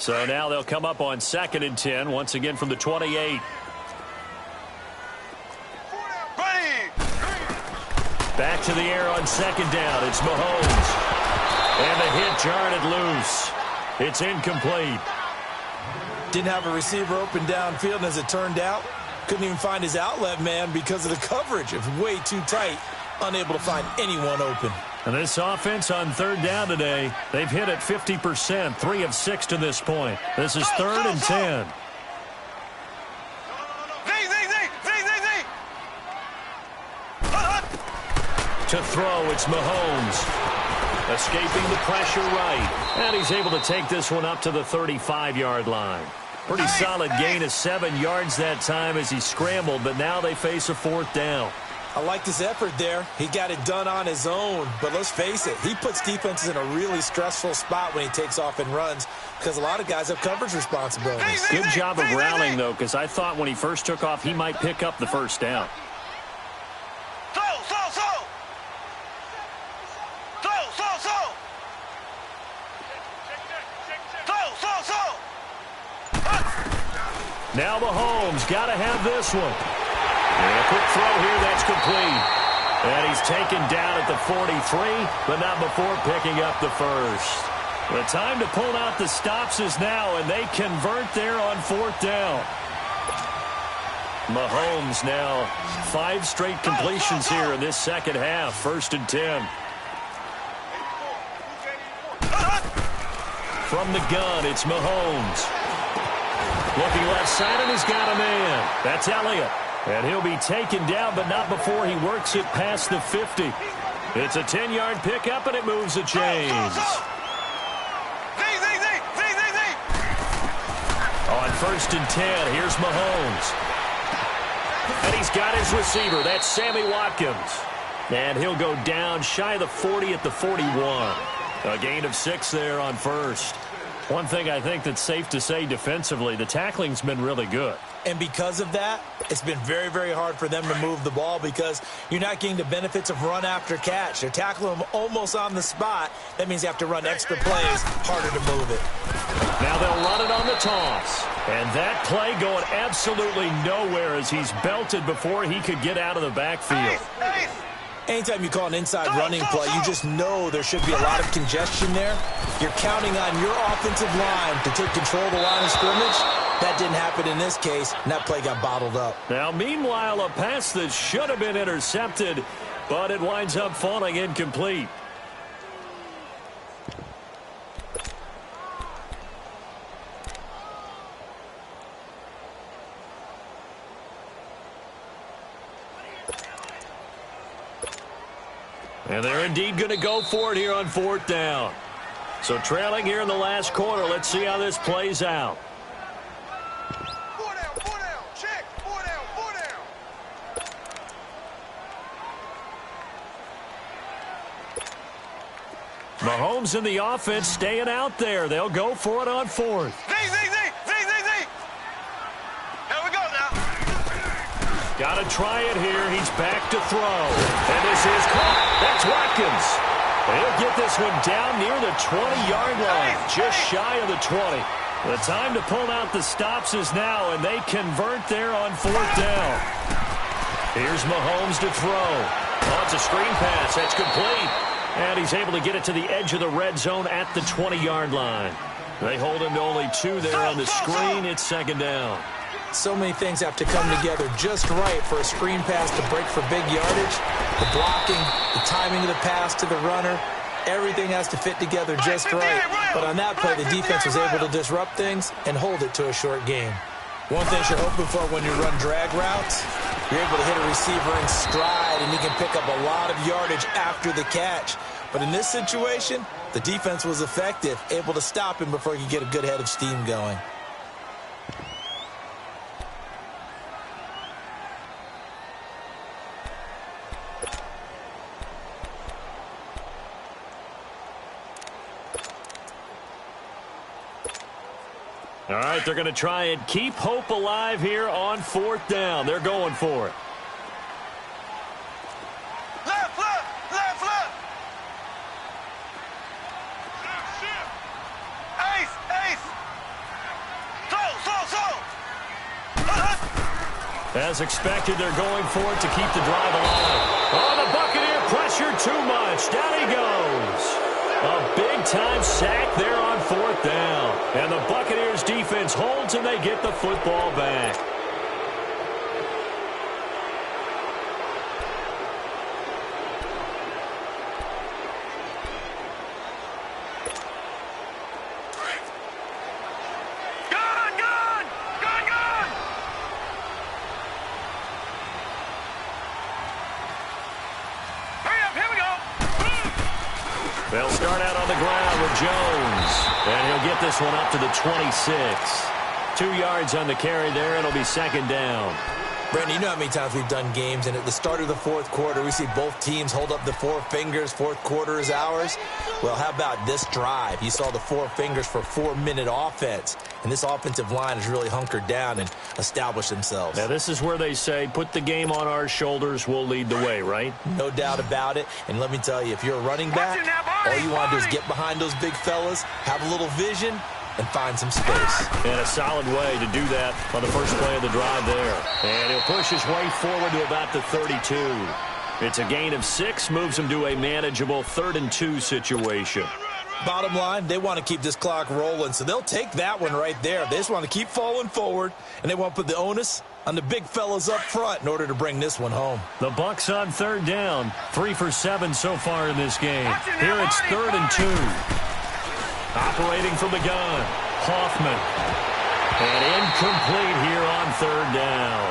So now they'll come up on 2nd and 10, once again from the 28. Back to the air on 2nd down. It's Mahomes. And the hit jarred it loose. It's incomplete. Didn't have a receiver open downfield, and as it turned out, couldn't even find his outlet man because of the coverage. It was way too tight, unable to find anyone open. And this offense on 3rd down today, they've hit it 50%, 3 of 6 to this point. This is 3rd and 10. To throw, it's Mahomes. Escaping the pressure right. And he's able to take this one up to the 35-yard line. Pretty solid gain of 7 yards that time as he scrambled, but now they face a 4th down. I like this effort there. He got it done on his own. But let's face it, he puts defenses in a really stressful spot when he takes off and runs because a lot of guys have coverage responsibilities. Good job of rallying, though, because I thought when he first took off, he might pick up the 1st down. Now Mahomes got to have this one. And a quick throw here, that's complete. And he's taken down at the 43, but not before picking up the 1st. The time to pull out the stops is now, and they convert there on 4th down. Mahomes now 5 straight completions here in this 2nd half, 1st and 10. From the gun, it's Mahomes. Looking left side, and he's got a man. That's Elliott. And he'll be taken down, but not before he works it past the 50. It's a 10-yard pickup, and it moves the chains. On 1st and 10, here's Mahomes. And he's got his receiver. That's Sammy Watkins. And he'll go down shy of the 40 at the 41. A gain of 6 there on 1st. One thing I think that's safe to say defensively, the tackling's been really good. And because of that, it's been very, very hard for them to move the ball because you're not getting the benefits of run after catch. They're tackling them almost on the spot. That means you have to run extra plays, harder to move it. Now they'll run it on the toss. And that play going absolutely nowhere as he's belted before he could get out of the backfield. Anytime you call an inside running play, you just know there should be a lot of congestion there. You're counting on your offensive line to take control of the line of scrimmage. That didn't happen in this case, and that play got bottled up. Now, meanwhile, a pass that should have been intercepted, but it winds up falling incomplete. And they're indeed going to go for it here on 4th down. So trailing here in the last quarter, let's see how this plays out. 4 down, check, 4 down. Mahomes and the offense staying out there. They'll go for it on 4th. Z. Here we go now. Got to try it here. He's back to throw. And this is caught. That's Watkins. He'll get this one down near the 20-yard line, just shy of the 20. The time to pull out the stops is now, and they convert there on 4th down. Here's Mahomes to throw. Oh, it's a screen pass. That's complete. And he's able to get it to the edge of the red zone at the 20-yard line. They hold him to only 2 there on the screen. It's 2nd down. So many things have to come together just right for a screen pass to break for big yardage. The blocking, the timing of the pass to the runner, everything has to fit together just right. But on that play, the defense was able to disrupt things and hold it to a short game. One thing you're hoping for when you run drag routes, you're able to hit a receiver in stride, and he can pick up a lot of yardage after the catch. But in this situation, the defense was effective, able to stop him before he could get a good head of steam going. All right, they're going to try and keep hope alive here on 4th down. They're going for it. Left. Ace. As expected, they're going for it to keep the drive alive. Oh, the Buccaneer pressure too much. Down he goes. A big-time sack there on 4th down. And the Buccaneers defense holds and they get the football back. They'll start out on the ground with Jones. And he'll get this one up to the 26. 2 yards on the carry there, and it'll be 2nd down. Brandon, you know how many times we've done games, and at the start of the 4th quarter, we see both teams hold up the 4 fingers, 4th quarter is ours. Well, how about this drive? You saw the 4 fingers for 4-minute offense, and this offensive line has really hunkered down and established themselves. Now, this is where they say, put the game on our shoulders, we'll lead the way, right? No doubt about it, and let me tell you, if you're a running back, all you want to do is get behind those big fellas, have a little vision, and find some space. And a solid way to do that on the first play of the drive there. And he'll push his way forward to about the 32. It's a gain of 6, moves him to a manageable 3rd and 2 situation. Bottom line, they want to keep this clock rolling, so they'll take that one right there. They just want to keep falling forward, and they want to put the onus on the big fellas up front in order to bring this one home. The Bucs on 3rd down, 3 for 7 so far in this game. Here it's 3rd and 2. Operating from the gun, Hoffman. And incomplete here on 3rd down.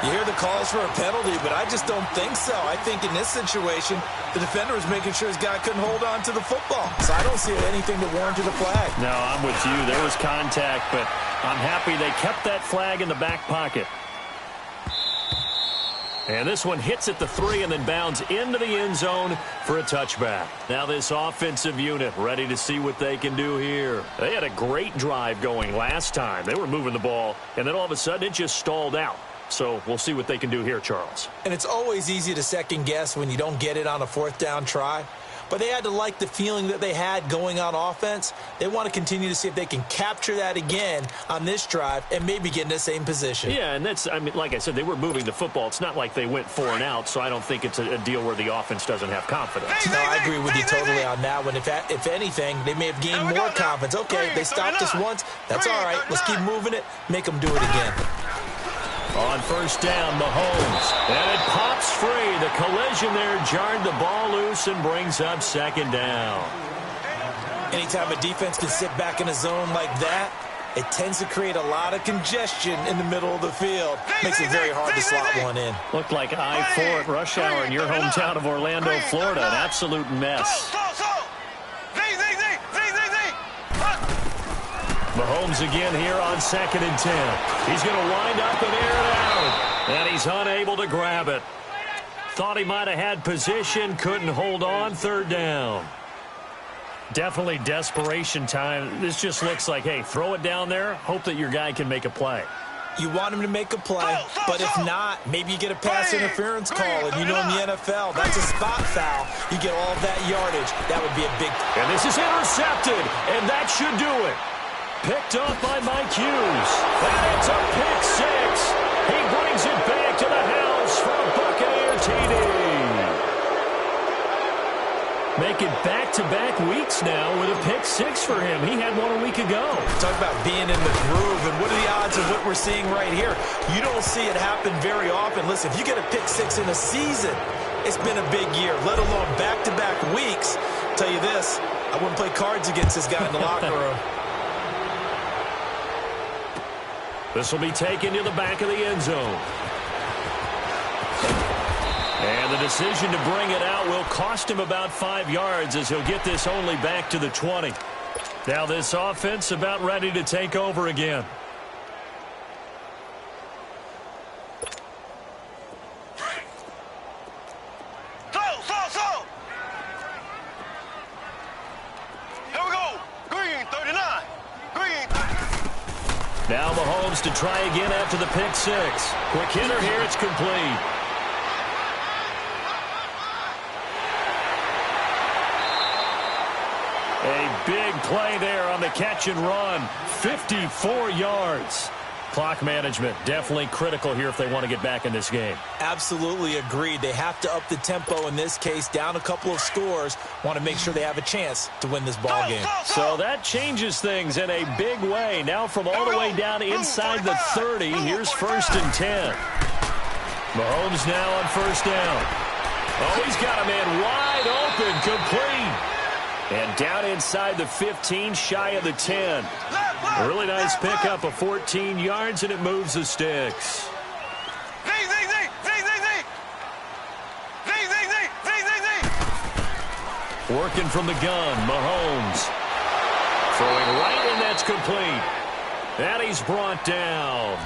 You hear the calls for a penalty, but I just don't think so. I think in this situation, the defender was making sure his guy couldn't hold on to the football. So I don't see anything that warranted a flag. No, I'm with you. There was contact, but I'm happy they kept that flag in the back pocket. And this one hits at the 3 and then bounds into the end zone for a touchback. Now this offensive unit ready to see what they can do here. They had a great drive going last time. They were moving the ball, and then all of a sudden it just stalled out. So we'll see what they can do here, Charles. And it's always easy to second guess when you don't get it on a 4th down try. But they had to like the feeling that they had going on offense. They want to continue to see if they can capture that again on this drive and maybe get in the same position. Yeah, and that's, I mean, like I said, they were moving the football. It's not like they went 4 and out, so I don't think it's a deal where the offense doesn't have confidence. No, I agree with you totally on that one. If anything, they may have gained more confidence. Okay, they stopped us once. That's all right. Let's keep moving it. Make them do it again. On 1st down, Mahomes. And it pops free. The collision there jarred the ball loose and brings up 2nd down. Anytime a defense can sit back in a zone like that, it tends to create a lot of congestion in the middle of the field. Makes it very hard to slot one in. Looked like I-4 at rush hour in your hometown of Orlando, Florida. An absolute mess. Mahomes again here on 2nd and 10. He's going to wind up and air it out. And he's unable to grab it. Thought he might have had position, couldn't hold on. 3rd down. Definitely desperation time. This just looks like, hey, throw it down there, hope that your guy can make a play. You want him to make a play, but if not, maybe you get a pass interference call. And you know in the NFL, that's a spot foul. You get all of that yardage. That would be a big... And this is intercepted, and that should do it. Picked off by Mike Hughes. And it's a pick 6. He brings it back to the house for a Buccaneer TD. Making back-to-back weeks now with a pick 6 for him. He had one a week ago. Talk about being in the groove, and what are the odds of what we're seeing right here? You don't see it happen very often. Listen, if you get a pick 6 in a season, it's been a big year, let alone back-to-back weeks. I'll tell you this, I wouldn't play cards against this guy in the locker room. This will be taken to the back of the end zone. And the decision to bring it out will cost him about 5 yards as he'll get this only back to the 20. Now this offense about ready to take over again. Here we go. Green 39. Green 39. Now Mahomes to try again after the pick 6. Quick hitter here, it's complete. A big play there on the catch and run. 54 yards. Clock management, definitely critical here if they want to get back in this game. Absolutely agreed. They have to up the tempo in this case, down a couple of scores. Want to make sure they have a chance to win this ball game. So that changes things in a big way. Now from all the way down inside the 30, here's 1st and 10. Mahomes now on 1st down. Oh, he's got a man wide open, complete. And down inside the 15, shy of the 10. A really nice pickup of 14 yards, and it moves the sticks. Working from the gun, Mahomes. Throwing right, and that's complete. And he's brought down.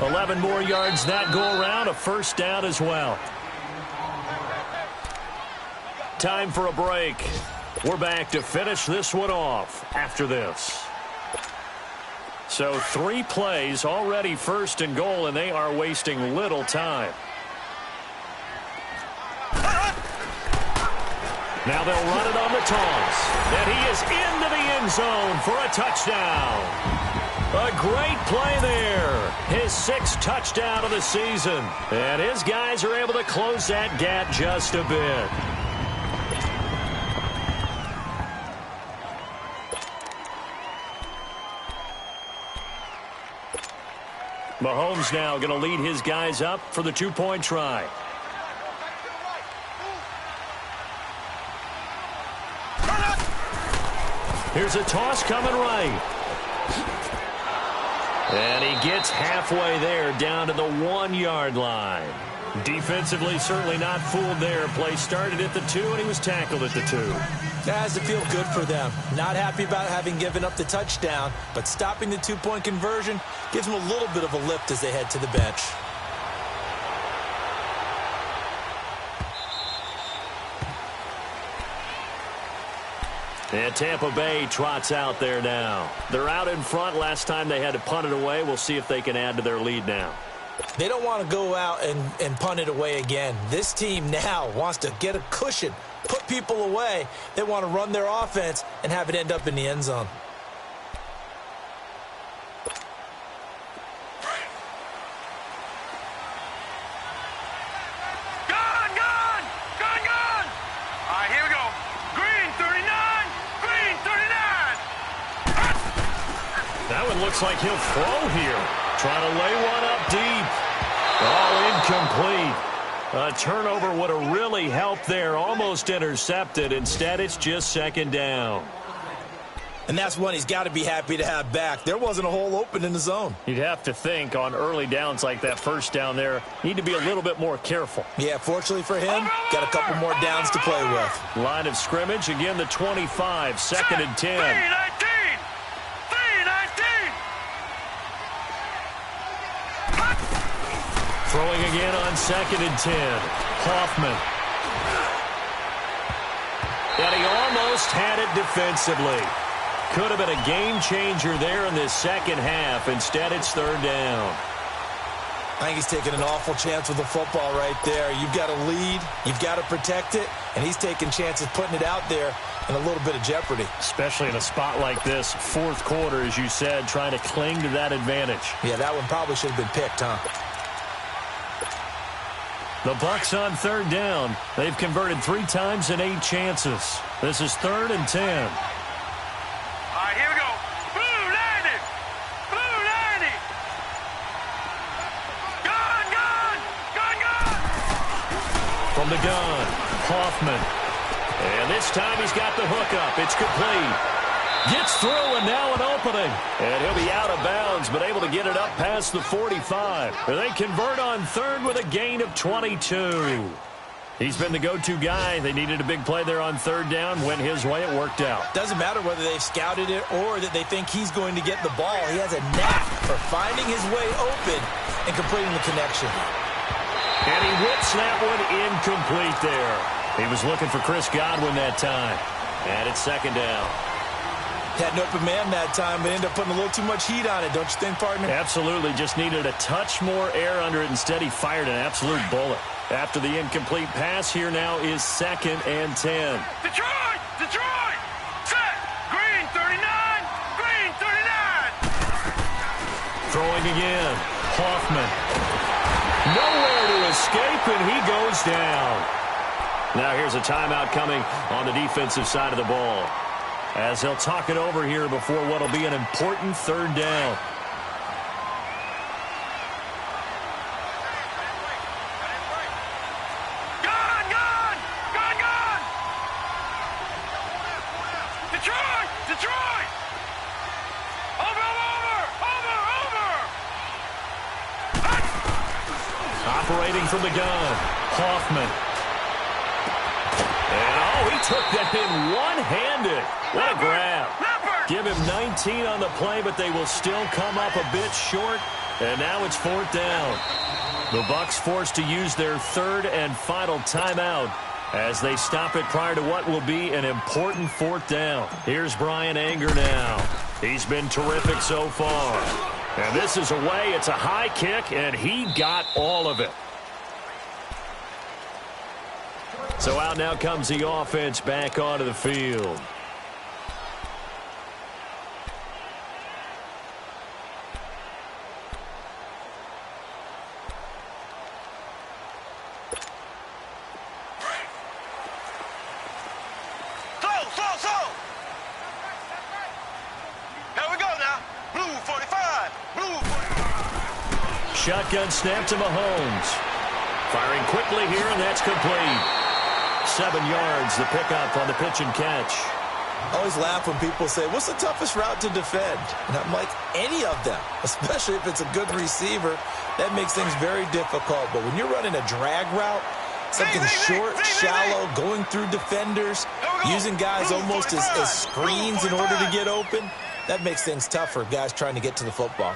11 more yards that go around, a 1st down as well. Time for a break. We're back to finish this one off after this. So 3 plays, already 1st and goal, and they are wasting little time. Now they'll run it on the toss. And he is into the end zone for a touchdown. A great play there. His 6th touchdown of the season. And his guys are able to close that gap just a bit. Mahomes now going to lead his guys up for the 2-point try. Here's a toss coming right. And he gets halfway there down to the 1-yard line. Defensively, certainly not fooled there. Play started at the 2, and he was tackled at the 2. That has to feel good for them. Not happy about having given up the touchdown, but stopping the 2-point conversion gives them a little bit of a lift as they head to the bench. And Tampa Bay trots out there now. They're out in front. Last time they had to punt it away. We'll see if they can add to their lead now. They don't want to go out and punt it away again. This team now wants to get a cushion, put people away. They want to run their offense and have it end up in the end zone. Looks like he'll throw here. Trying to lay one up deep. Oh, incomplete. A turnover would have really helped there. Almost intercepted. Instead, it's just 2nd down. And that's one he's got to be happy to have back. There wasn't a hole open in the zone. You'd have to think on early downs like that 1st down there, need to be a little bit more careful. Yeah, fortunately for him, got a couple more downs to play with. Line of scrimmage, again the 25, 2nd and 10. Throwing again on 2nd and 10. Hoffman. And he almost had it defensively. Could have been a game changer there in this 2nd half. Instead, it's 3rd down. I think he's taking an awful chance with the football right there. You've got to lead. You've got to protect it. And he's taking chances putting it out there in a little bit of jeopardy. Especially in a spot like this, 4th quarter, as you said, trying to cling to that advantage. Yeah, that one probably should have been picked, huh? The Bucs on 3rd down. They've converted 3 times in 8 chances. This is 3rd and 10. All right, here we go. Blue 90. Blue 90. Gun, gun, gun, gun. From the gun, Hoffman. And this time he's got the hook up. It's complete. Gets through, and now an opening. And he'll be out of bounds, but able to get it up past the 45. And they convert on 3rd with a gain of 22. He's been the go-to guy. They needed a big play there on 3rd down. Went his way. It worked out. Doesn't matter whether they've scouted it or that they think he's going to get the ball. He has a knack for finding his way open and completing the connection. And he whips that one incomplete there. He was looking for Chris Godwin that time. And it's 2nd down. Had an open man that time, but ended up putting a little too much heat on it, don't you think, partner? Absolutely. Just needed a touch more air under it. Instead, he fired an absolute bullet. After the incomplete pass, here now is 2nd and 10. Detroit! Detroit! Set! Green 39! Green 39! Throwing again. Hoffman. Nowhere to escape, and he goes down. Now here's a timeout coming on the defensive side of the ball, as they'll talk it over here before what will be an important third down. Detroit! Over! Operating from the gun, Hoffman. And, he took that in one-handed. What a grab. Give him 19 on the play, but they will still come up a bit short. And now it's fourth down. The Bucs forced to use their third and final timeout as they stop it prior to what will be an important fourth down. Here's Brian Anger now. He's been terrific so far. And this is away. It's a high kick, and he got all of it. So out now comes the offense back onto the field. Shotgun snap to Mahomes. Firing quickly here, and that's complete. 7 yards, the pickup on the pitch and catch. I always laugh when people say, what's the toughest route to defend? And I'm like, any of them, especially if it's a good receiver. That makes things very difficult. But when you're running a drag route, something short, shallow, going through defenders, using guys almost as screens in order to get open, that makes things tough for guys trying to get to the football.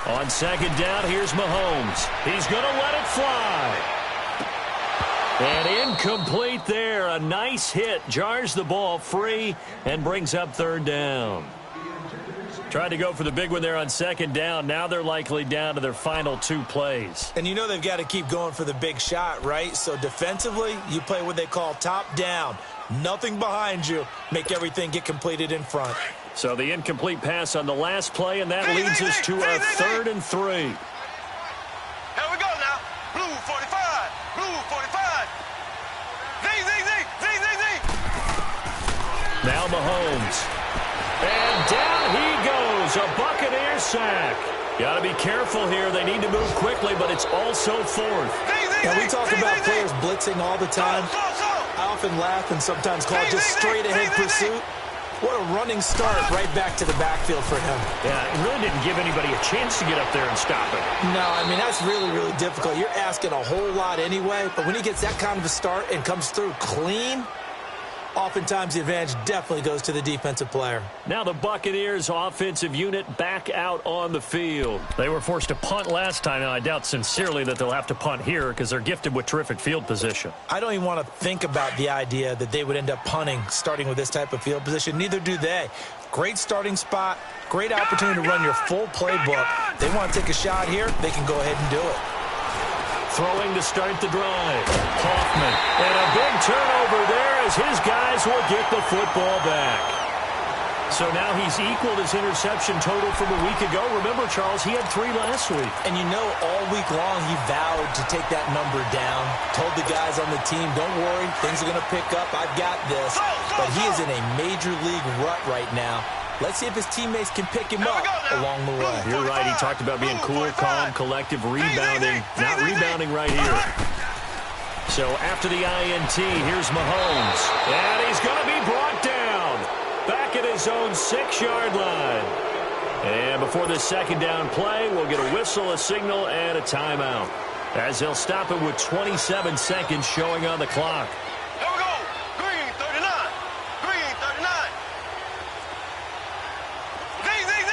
On second down, here's Mahomes. He's going to let it fly. And incomplete there. A nice hit. Jars the ball free and brings up third down. Tried to go for the big one there on second down. Now they're likely down to their final 2 plays. And you know they've got to keep going for the big shot, right? So defensively, you play what they call top down. Nothing behind you. Make everything get completed in front. So the incomplete pass on the last play, and that leads us to a 3rd and 3. Here we go now. Blue 45. Blue 45. Z. Now Mahomes. And down he goes. A Buccaneer sack. Got to be careful here. They need to move quickly, but it's also 4th. Now, we talk about players blitzing all the time. I often laugh and sometimes call it just straight-ahead pursuit. What a running start right back to the backfield for him. Yeah, it really didn't give anybody a chance to get up there and stop it. No, I mean, that's really, really difficult. You're asking a whole lot anyway, but when he gets that kind of a start and comes through clean, oftentimes the advantage definitely goes to the defensive player. Now the Buccaneers offensive unit back out on the field. They were forced to punt last time. Now I doubt sincerely that they'll have to punt here because they're gifted with terrific field position. I don't even want to think about the idea that they would end up punting starting with this type of field position. Neither do they. Great starting spot, great opportunity to run your full playbook. They want to take a shot here, they can go ahead and do it. Throwing to start the drive. Hoffman. And a big turnover there as his guys will get the football back. So now he's equaled his interception total from a week ago. Remember, Charles, he had 3 last week. And you know, all week long he vowed to take that number down. Told the guys on the team, don't worry, things are going to pick up. I've got this. But he is in a major league rut right now. Let's see if his teammates can pick him up along the way. You're right. He talked about being cool, calm, collective, rebounding. Not rebounding right here. So after the INT, here's Mahomes. And he's going to be brought down. Back at his own 6-yard line. And before this second down play, we'll get a whistle, a signal, and a timeout. As they'll stop it with 27 seconds showing on the clock. Here we go. Green 39. Green 39. Z. So. Z.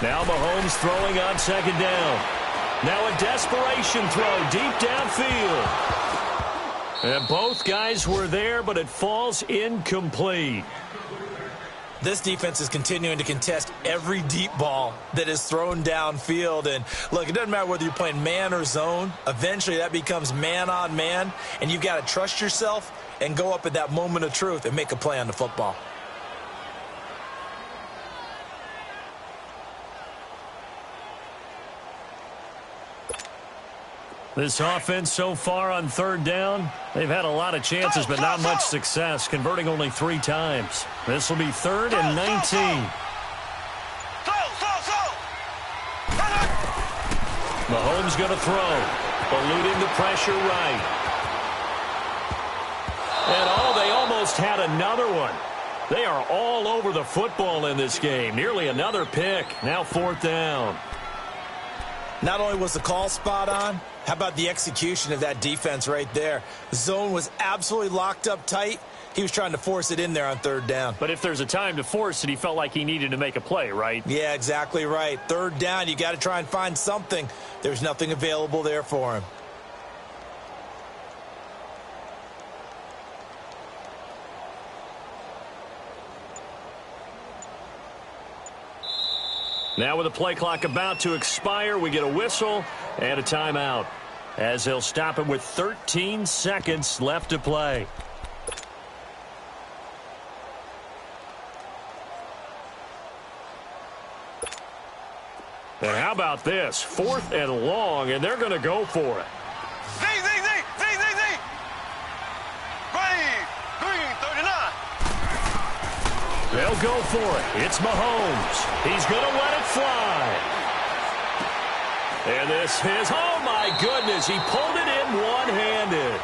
Now Mahomes throwing on second down. Now a desperation throw deep downfield. And both guys were there, but it falls incomplete. This defense is continuing to contest every deep ball that is thrown downfield. And look, it doesn't matter whether you're playing man or zone. Eventually that becomes man on man, and you've got to trust yourself and go up at that moment of truth and make a play on the football. This offense so far on third down, they've had a lot of chances, but not much success, converting only 3 times. This will be 3rd and 19. Mahomes going to throw, eluding the pressure right. And they almost had another one. They are all over the football in this game. Nearly another pick. Now 4th down. Not only was the call spot on, how about the execution of that defense right there? The zone was absolutely locked up tight. He was trying to force it in there on 3rd down. But if there's a time to force it, he felt like he needed to make a play, right? Yeah, exactly right. 3rd down, you got to try and find something. There's nothing available there for him. Now with the play clock about to expire, we get a whistle and a timeout, as they'll stop it with 13 seconds left to play. And how about this? 4th and long, and they're going to go for it. Z. Green, 39. They'll go for it. It's Mahomes. He's going to let it fly. And this is, oh my goodness, he pulled it in one-handed.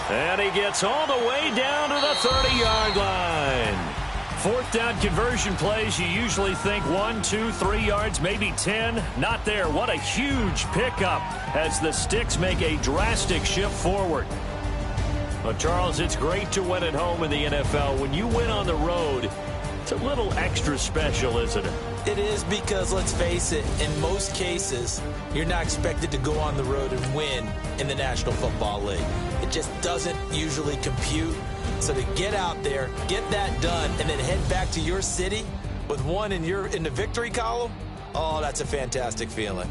And he gets all the way down to the 30-yard line. 4th down conversion plays, you usually think 1, 2, 3 yards, maybe 10. Not there. What a huge pickup as the Sticks make a drastic shift forward. Well, Charles, it's great to win at home in the NFL. When you win on the road, it's a little extra special, isn't it? It is, because, let's face it, in most cases, you're not expected to go on the road and win in the National Football League. It just doesn't usually compute. So to get out there, get that done, and then head back to your city with one in the victory column, oh, that's a fantastic feeling.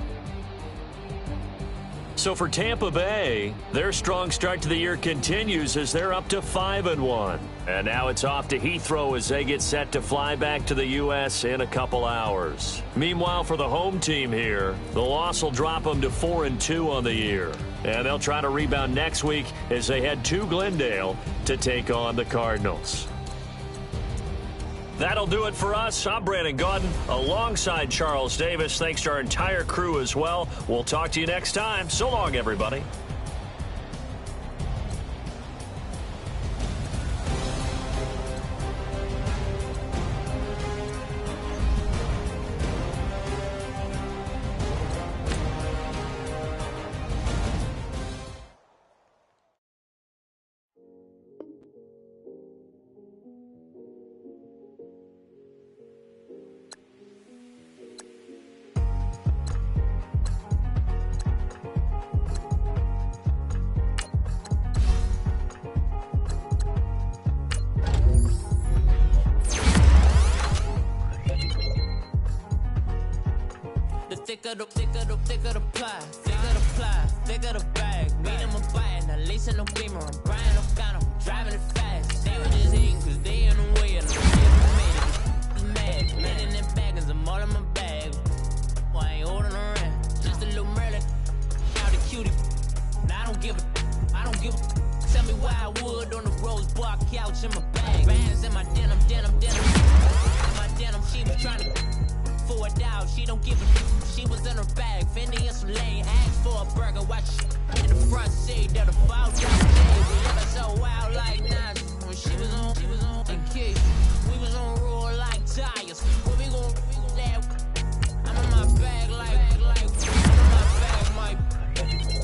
So for Tampa Bay, their strong start to the year continues as they're up to 5-1. And now it's off to Heathrow as they get set to fly back to the U.S. in a couple hours. Meanwhile, for the home team here, the loss will drop them to 4-2 on the year. And they'll try to rebound next week as they head to Glendale to take on the Cardinals. That'll do it for us. I'm Brandon Gaudin alongside Charles Davis. Thanks to our entire crew as well. We'll talk to you next time. So long, everybody. Thicker the pie, thicker the bag. Meet him a bite, now lace in the beamer. I'm Brian O'Connor, I'm driving it fast. They were just hating cause they in the way. And I'm mad, man in them baggers, I'm all in my bag. Boy, I ain't holding around, just a little Merlin. Out the cutie, now I don't give a. Tell me why I would on the rose bar couch in my bag. Bands in my denim. In my denim, she was trying to forward out, she don't give a. She was in her bag, Fendi and some lane. Asked for a burger, watch in the front seat. That'll fall down the day. We never so wild like Nas. When she was on the key. We was on roll like tires. Where we gon' I'm in my bag like I'm in my bag, Mike.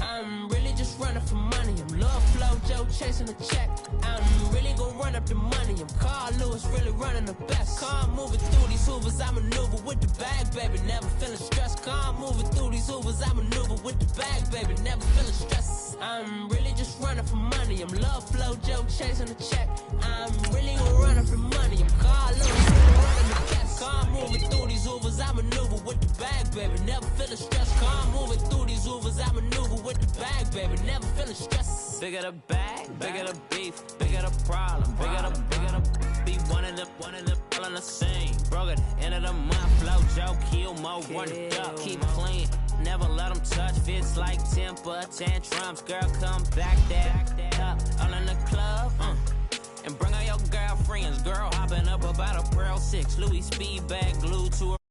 I'm really just running for money. I'm Love Flow Joe chasing the check. I'm really gon' run up the money. I'm Carl Lewis, really running the best. Car moving through these hoovers, I maneuver with the bag, baby. Never feeling stressed. Car moving through these hoovers, I maneuver with the bag, baby. Never feeling stressed. I'm really just running for money. I'm Love Flow Joe chasing the check. I'm really gon' run up the money. I'm Carl Lewis, really running the moving through these Ubers, I maneuver with the bag, baby. Never feeling stressed, car moving through these Ubers, I maneuver with the bag, baby. Never feeling stressed. Bigger the bag, bigger the beef, bigger the problem, bigger the be one of the all on the same. Broke at the end of the month, flow Joe, kill more, run it up, keep clean. Never let them touch, fits like temper tantrums. Girl, come back that up, all in the club, and bring all your girlfriends. Girl, hopping up about a Pearl 6, Louis speed bag glued to her.